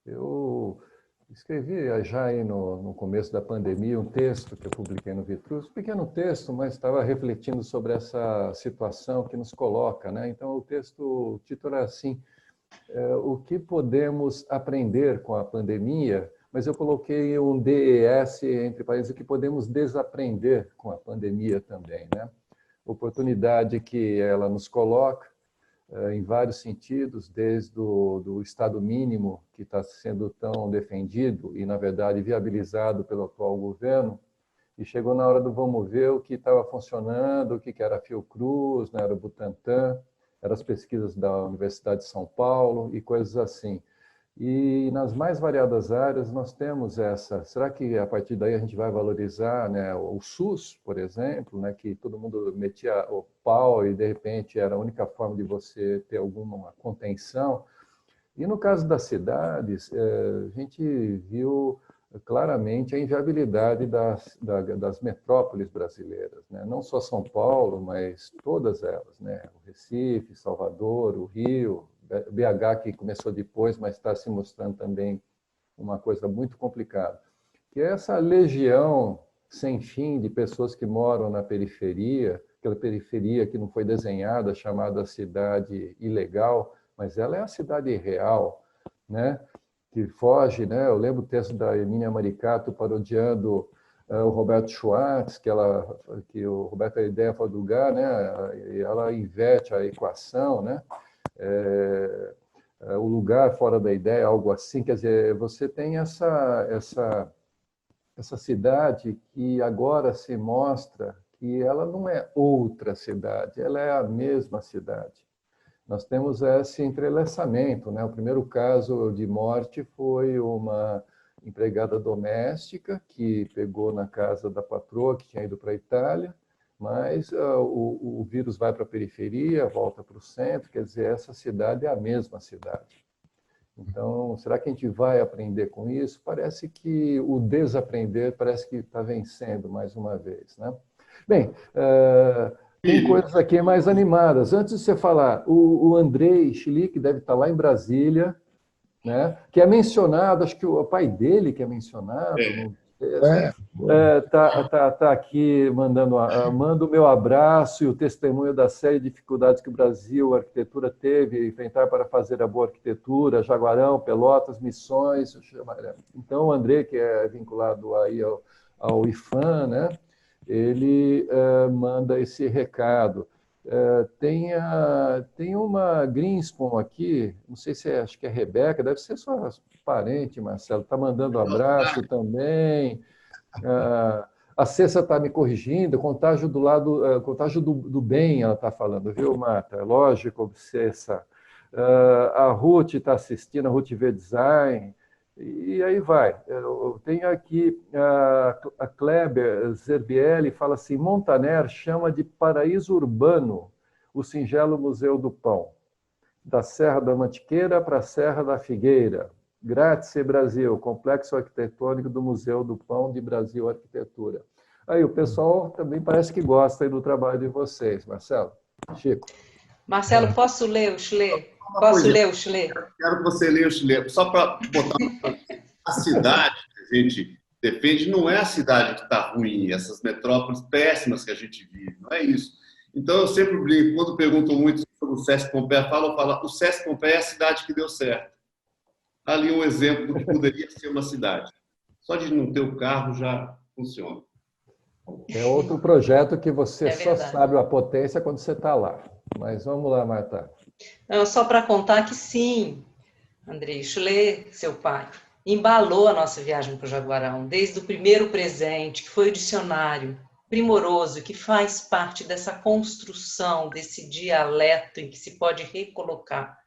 Eu escrevi já aí no começo da pandemia um texto que eu publiquei no Vitrus, um pequeno texto, mas estava refletindo sobre essa situação que nos coloca, né? Então, o título é assim, o que podemos aprender com a pandemia, mas eu coloquei um DES entre parênteses, o que podemos desaprender com a pandemia também, né? Oportunidade que ela nos coloca, em vários sentidos, desde do estado mínimo, que está sendo tão defendido e, na verdade, viabilizado pelo atual governo, e chegou na hora do vamos ver o que estava funcionando, o que era a Fiocruz, né, era o Butantan, eram as pesquisas da Universidade de São Paulo e coisas assim. E nas mais variadas áreas nós temos essa. Será que a partir daí a gente vai valorizar, né, o SUS, por exemplo, né, que todo mundo metia o pau e de repente era a única forma de você ter alguma contenção? E no caso das cidades, a gente viu claramente a inviabilidade das metrópoles brasileiras, né? Não só São Paulo, mas todas elas, né? O Recife, Salvador, o Rio, BH, que começou depois, mas está se mostrando também uma coisa muito complicada, que é essa legião sem fim de pessoas que moram na periferia, aquela periferia que não foi desenhada, chamada cidade ilegal, mas ela é a cidade real, né? Que foge, né? Eu lembro o texto da Emília Maricato parodiando o Roberto Schwartz, que o Roberto, a ideia foi do lugar, né? E ela inverte a equação, né? O lugar fora da ideia, algo assim. Quer dizer, você tem essa cidade que agora se mostra que ela não é outra cidade, ela é a mesma cidade. Nós temos esse entrelaçamento, né? O primeiro caso de morte foi uma empregada doméstica que pegou na casa da patroa, que tinha ido para a Itália, mas o vírus vai para a periferia, volta para o centro, quer dizer, essa cidade é a mesma cidade. Então, será que a gente vai aprender com isso? Parece que o desaprender parece que está vencendo mais uma vez, né? Bem, tem coisas aqui mais animadas. Antes de você falar, o Andrei Schlick deve estar lá em Brasília, né? Que é mencionado, acho que o pai dele que é mencionado. Tá aqui manda o meu abraço e o testemunho da série de dificuldades que o Brasil, a arquitetura teve, enfrentar para fazer a boa arquitetura, Jaguarão, Pelotas, Missões. Então, o André, que é vinculado aí ao IFAM, né? Ele manda esse recado. Tem uma Greenspan aqui, não sei se acho que é Rebeca, deve ser sua parente, Marcelo, está mandando um abraço também. A Cessa está me corrigindo, contágio contágio do bem, ela está falando, viu, Marta? Lógico, Cessa. A Ruth está assistindo, a Ruth V Design, e aí vai. Eu tenho aqui a Kleber Zerbielli, fala assim, Montaner chama de paraíso urbano o singelo Museu do Pão, da Serra da Mantiqueira para a Serra da Figueira. Grazie Brasil, complexo arquitetônico do Museu do Pão de Brasil Arquitetura. Aí o pessoal também parece que gosta aí do trabalho de vocês, Marcelo. Chico. Marcelo, posso ler o Schlee? Posso ler o Schlee? Quero que você leia o Schlee. Só para botar a cidade que a gente defende não é a cidade que está ruim, essas metrópoles péssimas que a gente vive, não é isso. Então eu sempre brinco, quando perguntam muito sobre o Sesc Pompeia, eu falo, o Sesc Pompeia é a cidade que deu certo. Ali um exemplo do que poderia ser uma cidade. Só de não ter o carro já funciona. É outro projeto que você só sabe a potência quando você está lá. Mas vamos lá, Marta. Não, só para contar que sim, Andrei Schlee, seu pai, embalou a nossa viagem para o Jaguarão, desde o primeiro presente, que foi o dicionário primoroso, que faz parte dessa construção, desse dialeto em que se pode recolocar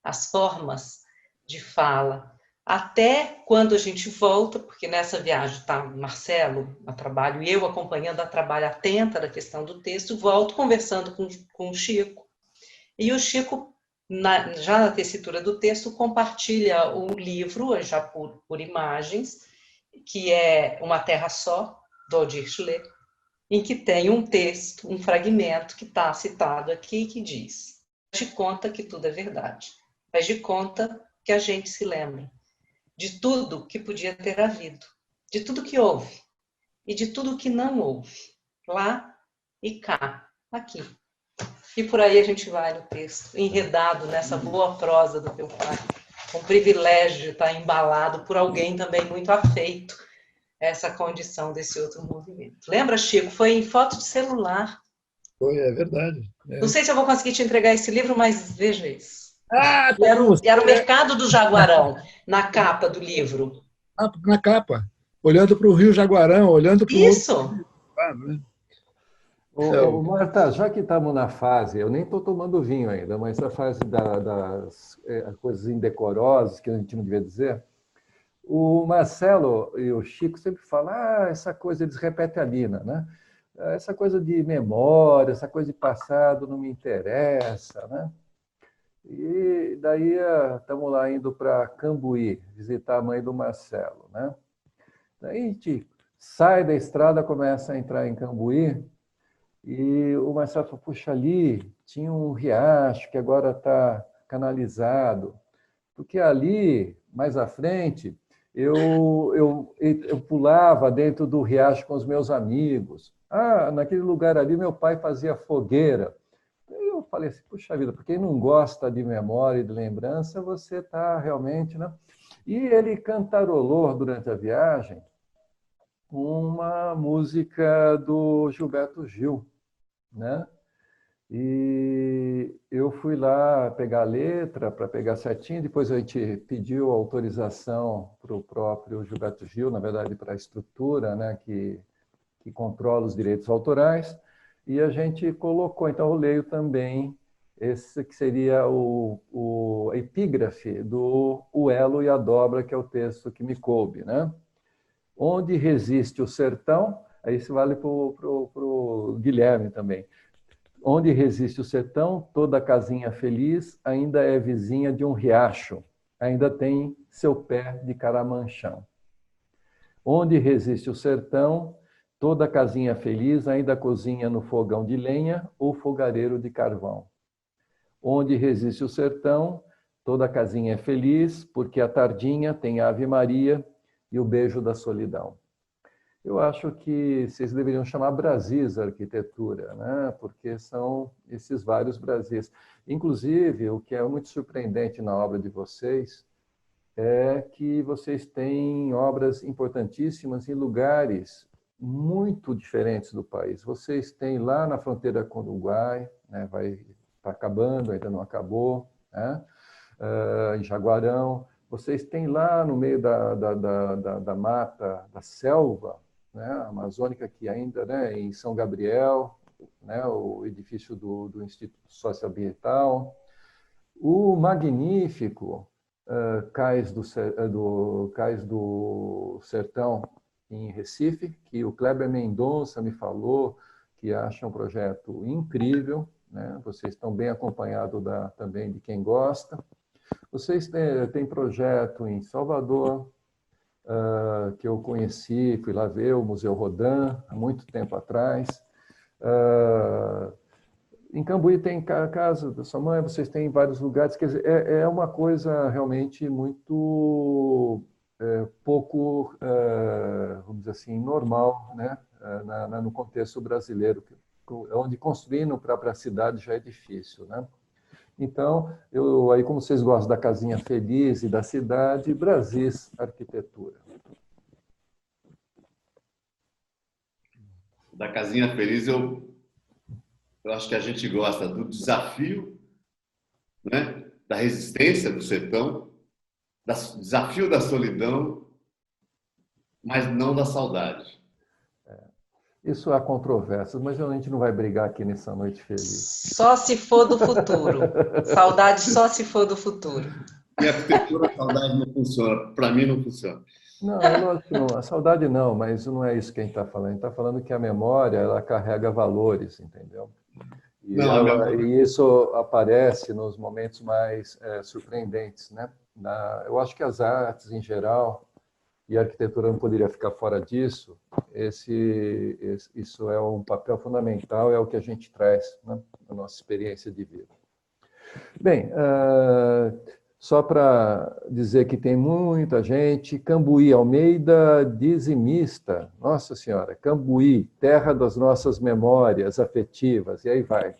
as formas de fala, até quando a gente volta, porque nessa viagem está Marcelo a trabalho e eu acompanhando a trabalho atenta da questão do texto, volto conversando com o Chico, e o Chico, já na tessitura do texto, compartilha o livro, já por imagens, que é Uma Terra Só, do Aldir Schlee, em que tem um texto, um fragmento que está citado aqui, que diz: de conta que tudo é verdade, faz de conta que a gente se lembra de tudo que podia ter havido, de tudo que houve e de tudo que não houve, lá e cá, aqui. E por aí a gente vai no texto, enredado nessa boa prosa do teu pai, com o privilégio de estar embalado por alguém também muito afeito a essa condição desse outro movimento. Lembra, Chico? Foi em foto de celular. Foi, é verdade. Não sei se eu vou conseguir te entregar esse livro, mas veja isso. Ah, E era o Mercado do Jaguarão, na capa do livro. Na capa, olhando para o Rio Jaguarão, olhando para o Isso! Marta, já que estamos na fase, eu nem estou tomando vinho ainda, mas a fase das coisas indecorosas, que a gente não devia dizer, o Marcelo e o Chico sempre falam, essa coisa, eles repetem a Lina, né? Essa coisa de memória, essa coisa de passado não me interessa, né? E daí estamos lá indo para Cambuí, visitar a mãe do Marcelo, né? Daí a gente sai da estrada, começa a entrar em Cambuí, e o Marcelo falou, puxa, ali tinha um riacho que agora está canalizado, porque ali, mais à frente, eu pulava dentro do riacho com os meus amigos. Ah, naquele lugar ali meu pai fazia fogueira. Eu falei assim, puxa vida, para quem não gosta de memória e de lembrança, você está realmente, né? E ele cantarolou durante a viagem uma música do Gilberto Gil, né? E eu fui lá pegar a letra para pegar certinho, depois a gente pediu autorização para o próprio Gilberto Gil, na verdade para a estrutura, né, que controla os direitos autorais, e a gente colocou, então eu leio também esse que seria a epígrafe do O Elo e a Dobra, que é o texto que me coube, né? Onde resiste o sertão, aí isso vale para o Guilherme também. Onde resiste o sertão, toda casinha feliz ainda é vizinha de um riacho, ainda tem seu pé de caramanchão. Onde resiste o sertão, toda casinha feliz ainda cozinha no fogão de lenha ou fogareiro de carvão. Onde resiste o sertão, toda casinha é feliz, porque a tardinha tem Ave Maria e o beijo da solidão. Eu acho que vocês deveriam chamar Brasis a arquitetura, né? Porque são esses vários Brasis. Inclusive, o que é muito surpreendente na obra de vocês é que vocês têm obras importantíssimas em lugares muito diferentes do país. Vocês têm lá na fronteira com o Uruguai, né? Está acabando, ainda não acabou, né? Em Jaguarão. Vocês têm lá no meio da mata, da selva, né, amazônica, que ainda, né, em São Gabriel, né, o edifício do Instituto Socioambiental, o magnífico Cais do Sertão, em Recife, que o Kleber Mendonça me falou que acha um projeto incrível, né? Vocês estão bem acompanhados também de quem gosta. Vocês têm projeto em Salvador, que eu conheci, fui lá ver o Museu Rodin, há muito tempo atrás. Em Cambuí tem casa da sua mãe, vocês têm em vários lugares. Quer dizer, é uma coisa realmente muito pouco, vamos dizer assim, normal, né? No contexto brasileiro, onde construindo para a cidade já é difícil, né? Então, aí como vocês gostam da casinha feliz e da cidade, Brasis Arquitetura. Da casinha feliz, eu acho que a gente gosta do desafio, né? Da resistência do sertão, do desafio da solidão, mas não da saudade. Isso há controvérsias, mas a gente não vai brigar aqui nessa noite feliz. Só se for do futuro. Saudade só se for do futuro. E a arquitetura, a saudade não funciona. Para mim, não funciona. Não, é lógico que não. A saudade não, mas não é isso que a gente está falando. A gente está falando que a memória, ela carrega valores, entendeu? E isso aparece nos momentos mais surpreendentes, né? Eu acho que as artes, em geral, e a arquitetura não poderia ficar fora disso, isso é um papel fundamental, é o que a gente traz, né, na nossa experiência de vida. Bem, só para dizer que tem muita gente, Cambuí Almeida, dizimista, nossa senhora, Cambuí, terra das nossas memórias afetivas, e aí vai.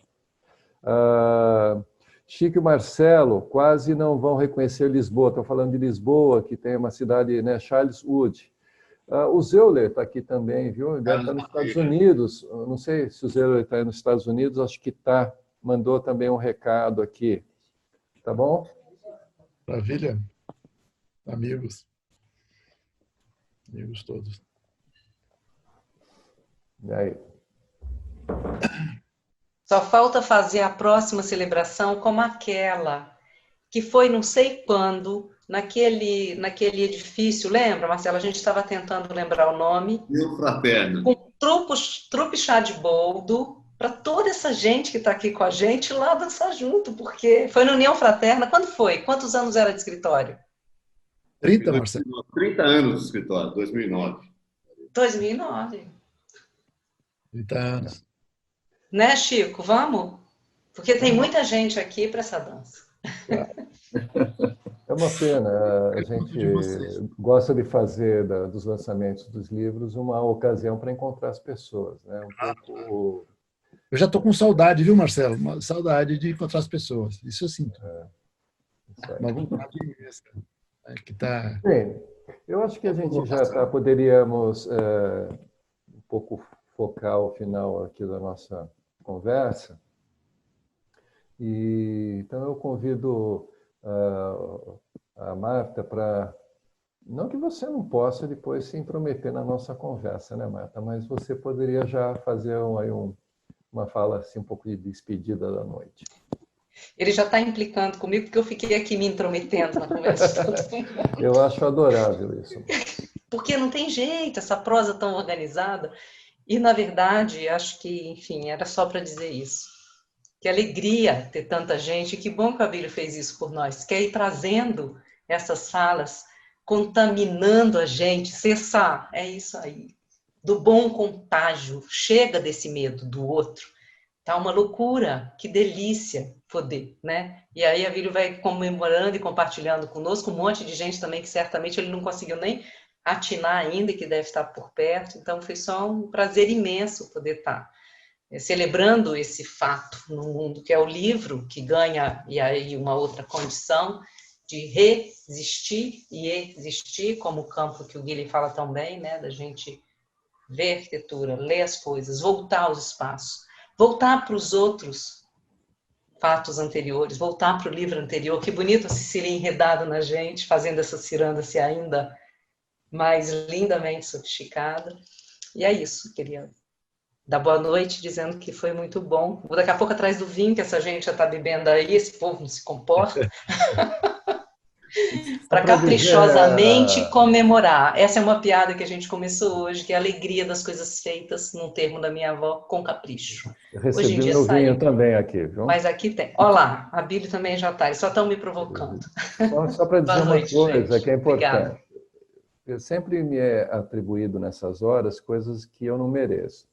Chico e Marcelo quase não vão reconhecer Lisboa. Estou falando de Lisboa, que tem uma cidade, né, Charleswood. O Zeuler está aqui também, viu? Ele deve estar nos Estados Unidos. Não sei se o Zeuler está aí nos Estados Unidos, acho que está. Mandou também um recado aqui. Tá bom? Maravilha. Amigos. Amigos todos. E aí? Só falta fazer a próxima celebração como aquela que foi não sei quando, naquele edifício, lembra, Marcelo? A gente estava tentando lembrar o nome. Meu fraterno. Com trupe chá de boldo, para toda essa gente que está aqui com a gente lá dançar junto, porque foi na União Fraterna. Quando foi? Quantos anos era de escritório? 30, Marcelo. 30 anos de escritório, 2009. 2009. 30 anos. Né, Chico? Vamos? Porque tem muita gente aqui para essa dança. É uma pena. A gente gosta de fazer dos lançamentos dos livros uma ocasião para encontrar as pessoas, né? Um pouco. Eu já estou com saudade, viu, Marcelo? Uma saudade de encontrar as pessoas. Isso eu sinto. Isso aí. Uma vontade imensa. Que tá... Bem, eu acho que a gente já poderíamos um pouco focar o final aqui da nossa conversa. Então eu convido a Marta para... Não que você não possa depois se intrometer na nossa conversa, né, Marta? Mas você poderia já fazer uma fala assim, um pouco de despedida da noite. Ele já está implicando comigo porque eu fiquei aqui me intrometendo na conversa. Eu acho adorável isso. Porque não tem jeito, essa prosa tão organizada. E, na verdade, acho que, enfim, era só para dizer isso. Que alegria ter tanta gente, que bom que o Abílio fez isso por nós, que é ir trazendo essas falas, contaminando a gente, cessar, é isso aí, do bom contágio, chega desse medo do outro, tá uma loucura, que delícia poder, né? E aí a Abílio vai comemorando e compartilhando conosco, um monte de gente também que certamente ele não conseguiu nem atinar ainda e que deve estar por perto, então foi só um prazer imenso poder estar celebrando esse fato no mundo, que é o livro que ganha, e aí uma outra condição, de resistir e existir, como o campo que o Guilherme fala tão bem, né, da gente ver a arquitetura, ler as coisas, voltar aos espaços, voltar para os outros fatos anteriores, voltar para o livro anterior. Que bonito a Cecília enredado na gente, fazendo essa ciranda ser ainda mais lindamente sofisticada. E é isso, queria dar boa noite, dizendo que foi muito bom. Vou daqui a pouco atrás do vinho, que essa gente já está bebendo aí, esse povo não se comporta. Para caprichosamente comemorar. Essa é uma piada que a gente começou hoje, que é a alegria das coisas feitas, num termo da minha avó, com capricho. Eu recebi Hoje em dia meu saiu. vinho também aqui, viu? Mas aqui tem. Olha lá, a Bíblia também já está, eles só estão me provocando. Só para dizer uma coisa que é importante. Obrigada. Sempre me é atribuído nessas horas coisas que eu não mereço.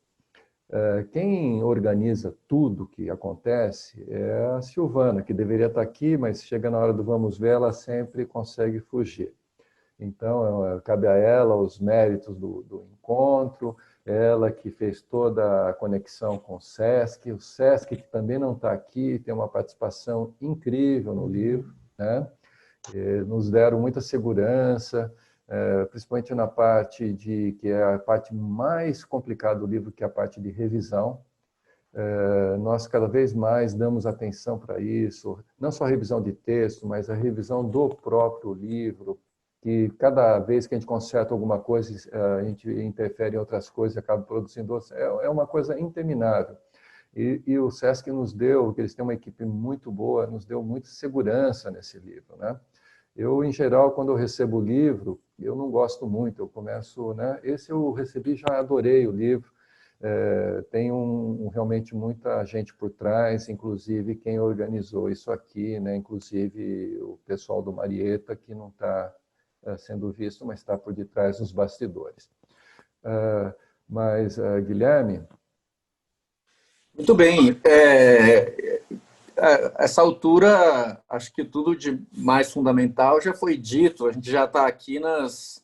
Quem organiza tudo que acontece é a Silvana, que deveria estar aqui, mas chega na hora do vamos ver, ela sempre consegue fugir. Então, cabe a ela os méritos do encontro, ela que fez toda a conexão com o SESC que também não está aqui, tem uma participação incrível no livro, né? Nos deram muita segurança, principalmente na parte que é a parte mais complicada do livro, que é a parte de revisão. Nós cada vez mais damos atenção para isso, não só a revisão de texto, mas a revisão do próprio livro, que cada vez que a gente conserta alguma coisa, a gente interfere em outras coisas e acaba produzindo outras. É uma coisa interminável. E o SESC nos deu, que eles têm uma equipe muito boa, nos deu muita segurança nesse livro, né? Eu, em geral, quando eu recebo o livro, eu não gosto muito, eu começo, né? Esse eu recebi, já adorei o livro, tem realmente muita gente por trás, inclusive quem organizou isso aqui, né? Inclusive o pessoal do Marieta, que não está sendo visto, mas está por detrás dos bastidores. Mas, Guilherme... Muito bem. A essa altura, acho que tudo de mais fundamental já foi dito. A gente já está aqui nos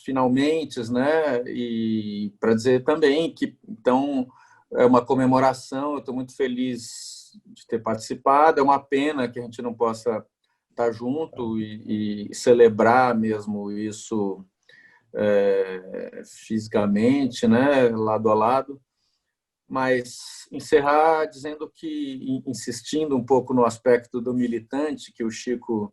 finalmente, né? E para dizer também que, então, é uma comemoração. Eu estou muito feliz de ter participado. É uma pena que a gente não possa estar junto e celebrar mesmo isso fisicamente, né? Lado a lado. Mas encerrar dizendo que, insistindo um pouco no aspecto do militante que o Chico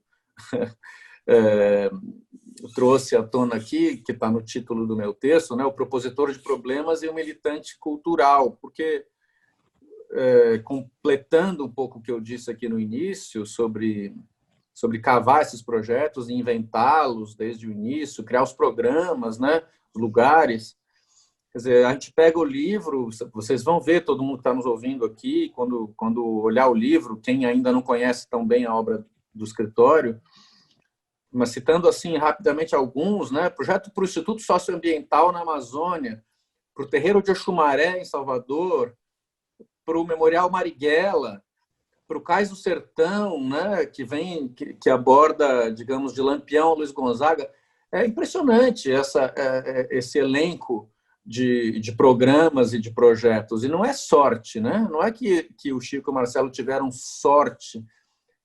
trouxe à tona aqui, que está no título do meu texto, né, o propositor de problemas e o militante cultural, porque, completando um pouco o que eu disse aqui no início, sobre cavar esses projetos e inventá-los desde o início, criar os programas, né, os lugares. Quer dizer, a gente pega o livro, vocês vão ver, todo mundo que está nos ouvindo aqui, quando olhar o livro, quem ainda não conhece tão bem a obra do escritório, mas citando assim rapidamente alguns, né? Projeto para o Instituto Socioambiental na Amazônia, para o Terreiro de Oxumaré, em Salvador, para o Memorial Marighella, para o Cais do Sertão, né? que aborda, digamos, de Lampião a Luiz Gonzaga. É impressionante esse elenco de programas e de projetos. E não é sorte, né? Não é que o Chico e o Marcelo tiveram sorte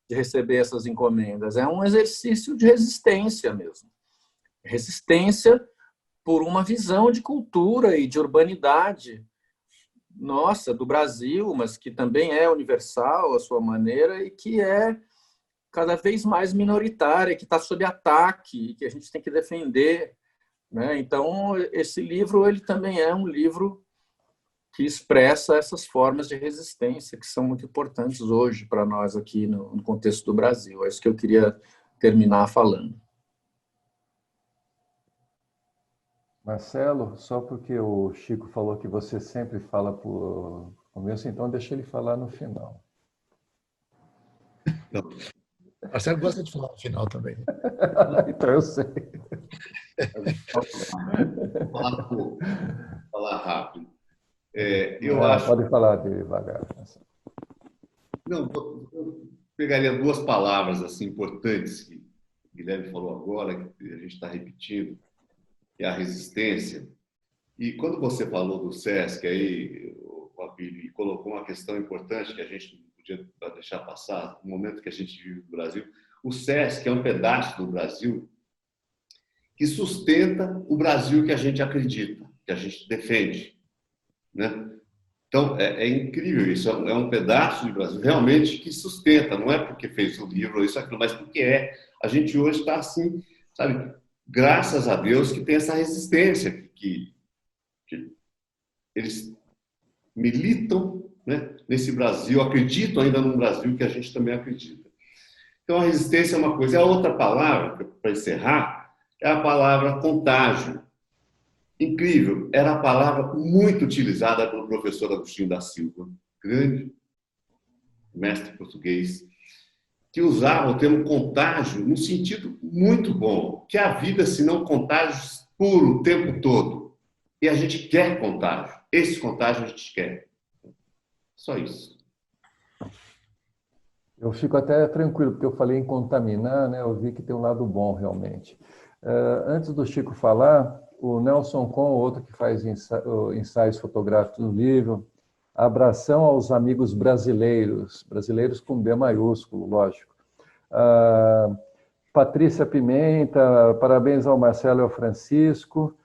de receber essas encomendas. É um exercício de resistência mesmo. Resistência por uma visão de cultura e de urbanidade nossa, do Brasil, mas que também é universal à sua maneira e que é cada vez mais minoritária, que está sob ataque e que a gente tem que defender, né? Então, esse livro ele também é um livro que expressa essas formas de resistência que são muito importantes hoje para nós aqui no contexto do Brasil. É isso que eu queria terminar falando. Marcelo, só porque o Chico falou que você sempre fala por começo, então deixa ele falar no final. Não. Marcelo gosta de falar no final também. Então eu sei. Falar rápido. Pode falar devagar. Não, eu pegaria duas palavras assim importantes que o Guilherme falou agora, que a gente está repetindo, que é a resistência. E quando você falou do SESC, aí, o Abílio colocou uma questão importante que a gente não podia deixar passar, no momento que a gente vive no Brasil. O SESC é um pedaço do Brasil que sustenta o Brasil que a gente acredita, que a gente defende, né? Então, é incrível isso. É um pedaço do Brasil realmente que sustenta. Não é porque fez o livro, isso, aquilo, mas porque a gente hoje está assim, sabe? Graças a Deus que tem essa resistência, que eles militam, né, nesse Brasil, acreditam ainda num Brasil que a gente também acredita. Então, a resistência é uma coisa. E a outra palavra, para encerrar, é a palavra contágio. Incrível, era a palavra muito utilizada pelo professor Agostinho da Silva, grande mestre português, que usava o termo contágio num sentido muito bom, que a vida, se não contágio puro o tempo todo. E a gente quer contágio. Esse contágio a gente quer. Só isso. Eu fico até tranquilo, porque eu falei em contaminar, né? Eu vi que tem um lado bom, realmente. Antes do Chico falar, o Nelson Con, outro que faz ensaios fotográficos no livro, abração aos amigos brasileiros, brasileiros com B maiúsculo, lógico. Patrícia Pimenta, parabéns ao Marcelo e ao Francisco.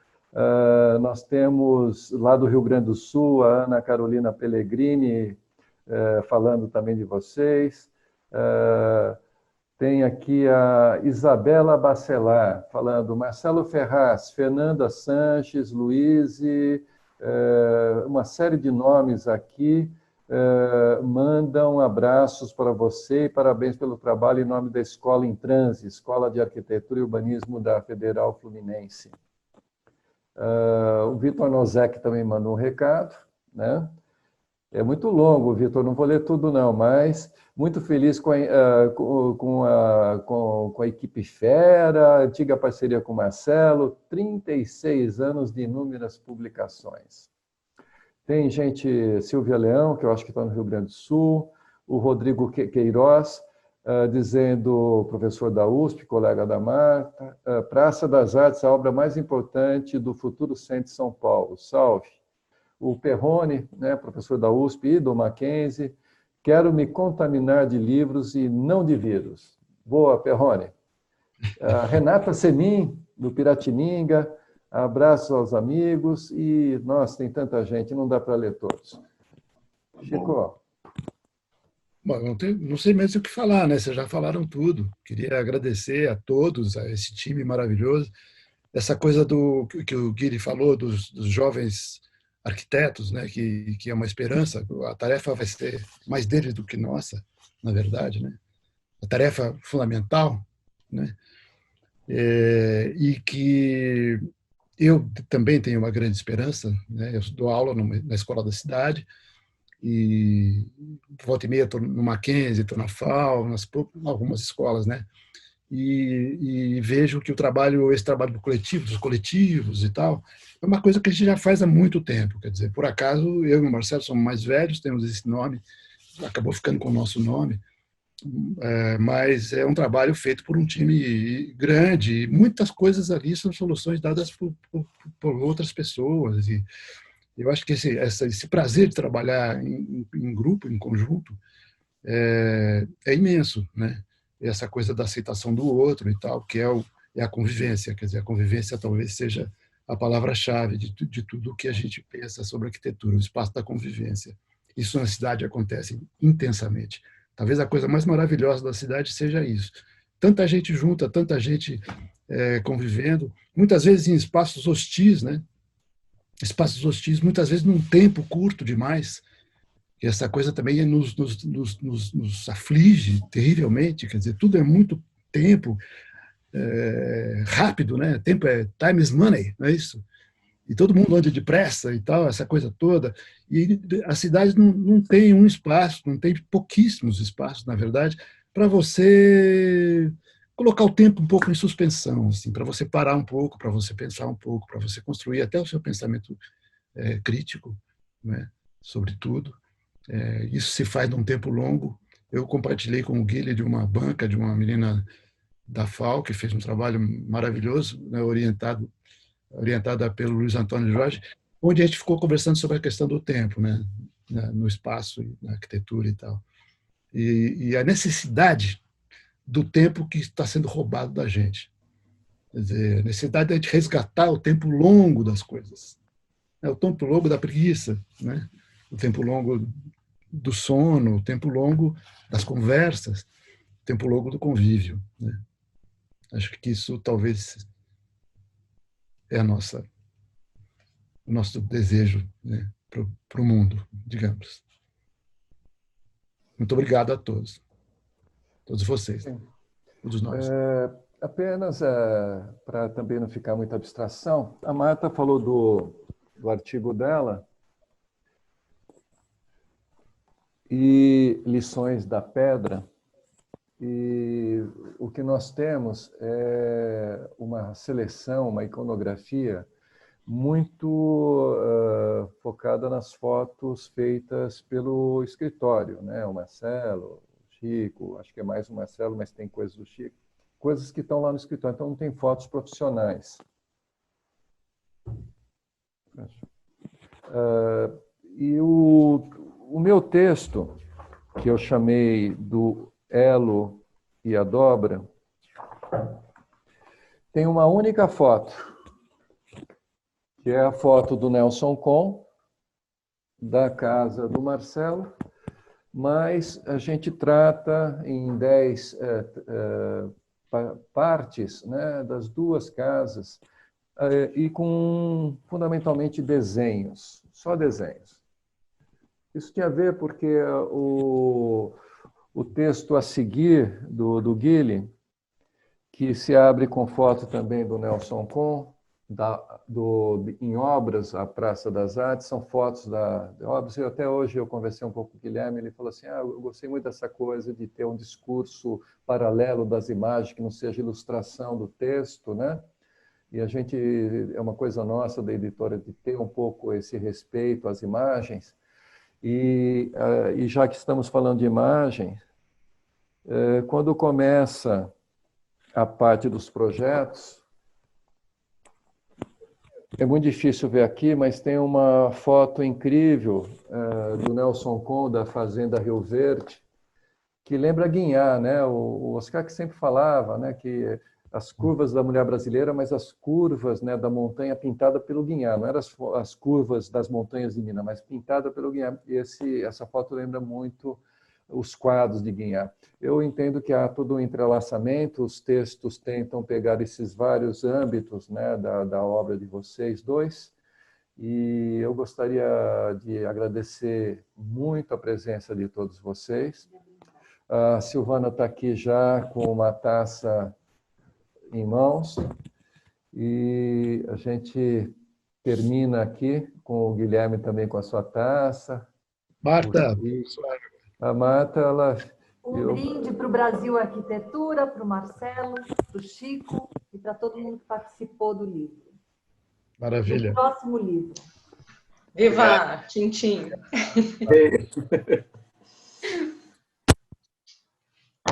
Nós temos lá do Rio Grande do Sul, a Ana Carolina Pellegrini, falando também de vocês. Tem aqui a Isabela Bacelar, falando Marcelo Ferraz, Fernanda Sanches, Luiz, uma série de nomes aqui, mandam abraços para você e parabéns pelo trabalho em nome da Escola em Transe, Escola de Arquitetura e Urbanismo da Federal Fluminense. O Vitor Nozek também mandou um recado, né? É muito longo, Vitor, não vou ler tudo não, mas muito feliz com a equipe Fera, antiga parceria com o Marcelo, 36 anos de inúmeras publicações. Tem gente, Silvia Leão, que eu acho que está no Rio Grande do Sul, o Rodrigo Queiroz, dizendo, professor da USP, colega da Marta, Praça das Artes, a obra mais importante do futuro centro de São Paulo, salve. O Perrone, né, professor da USP e do Mackenzie, quero me contaminar de livros e não de vírus. Boa, Perrone. A Renata Semin, do Piratininga, abraços aos amigos e, nossa, tem tanta gente, não dá para ler todos. Chico. Bom, não sei mesmo o que falar, né? Vocês já falaram tudo. Queria agradecer a todos, a esse time maravilhoso. Essa coisa que o Guilherme falou dos jovens arquitetos, né, que é uma esperança, a tarefa vai ser mais deles do que nossa, na verdade, né? A tarefa fundamental, né? E que eu também tenho uma grande esperança, né? Eu dou aula na escola da cidade e volta e meia estou no Mackenzie, estou na FAO, algumas escolas, né? e vejo que esse trabalho do coletivo, dos coletivos e tal, é uma coisa que a gente já faz há muito tempo. Quer dizer, por acaso, eu e o Marcelo somos mais velhos, temos esse nome, acabou ficando com o nosso nome, mas é um trabalho feito por um time grande, e muitas coisas ali são soluções dadas por outras pessoas, e eu acho que esse prazer de trabalhar em grupo, em conjunto, é imenso, né? Essa coisa da aceitação do outro e tal, que é a convivência. Quer dizer, a convivência talvez seja a palavra-chave de tudo que a gente pensa sobre arquitetura, o espaço da convivência. Isso na cidade acontece intensamente. Talvez a coisa mais maravilhosa da cidade seja isso. Tanta gente junta, tanta gente convivendo, muitas vezes em espaços hostis, né? Espaços hostis, muitas vezes num tempo curto demais. E essa coisa também nos aflige terrivelmente, quer dizer, tudo é muito tempo, rápido, né? Tempo time is money, não é isso? E todo mundo anda depressa e tal, essa coisa toda. E a cidade não tem um espaço, não tem pouquíssimos espaços, na verdade, para você colocar o tempo um pouco em suspensão, assim, para você parar um pouco, para você pensar um pouco, para você construir até o seu pensamento crítico, né, sobre tudo. Isso se faz num tempo longo. Eu compartilhei com o Guilherme de uma banca de uma menina da FAO, que fez um trabalho maravilhoso, né, orientada pelo Luiz Antônio Jorge, onde a gente ficou conversando sobre a questão do tempo, né, no espaço, na arquitetura e tal. E a necessidade do tempo que está sendo roubado da gente. Quer dizer, a necessidade de a gente resgatar o tempo longo das coisas. O tempo longo da preguiça, né? O tempo longo do sono, o tempo longo das conversas, o tempo longo do convívio, né? Acho que isso talvez é o nosso desejo, né, para o mundo, digamos. Muito obrigado a todos vocês, todos nós. Apenas para também não ficar muita abstração, a Marta falou do artigo dela e lições da pedra, e o que nós temos é uma seleção, uma iconografia muito focada nas fotos feitas pelo escritório, né? O Marcelo, o Chico, acho que é mais o Marcelo, mas tem coisas do Chico, coisas que estão lá no escritório, então não tem fotos profissionais. E o meu texto, que eu chamei do Elo e a Dobra, tem uma única foto, que é a foto do Nelson Con, da casa do Marcelo, mas a gente trata em 10 partes, né, das duas casas, e com fundamentalmente desenhos, só desenhos. Isso tinha a ver porque o texto a seguir do Guilherme, que se abre com foto também do Nelson Con, em Obras, a Praça das Artes, são fotos de obras, e até hoje eu conversei um pouco com o Guilherme, ele falou assim, eu gostei muito dessa coisa de ter um discurso paralelo das imagens, que não seja ilustração do texto, né? E a gente, é uma coisa nossa da editora de ter um pouco esse respeito às imagens, e já que estamos falando de imagem, quando começa a parte dos projetos, é muito difícil ver aqui, mas tem uma foto incrível do Nelson Con, da Fazenda Rio Verde, que lembra Guinhá, né? O Oscar que sempre falava, né, que as curvas da mulher brasileira, mas as curvas, né, da montanha pintada pelo Guinhá, não eram as curvas das montanhas de Minas, mas pintada pelo Guinhá. E essa foto lembra muito os quadros de Guinhá. Eu entendo que há todo um entrelaçamento, os textos tentam pegar esses vários âmbitos, né, da obra de vocês dois, e eu gostaria de agradecer muito a presença de todos vocês. A Silvana está aqui já com uma taça em mãos, e a gente termina aqui com o Guilherme também com a sua taça. Marta, A Marta, ela Um brinde para o Brasil Arquitetura, para o Marcelo, para o Chico e para todo mundo que participou do livro. Maravilha. Do próximo livro. Viva Tintim!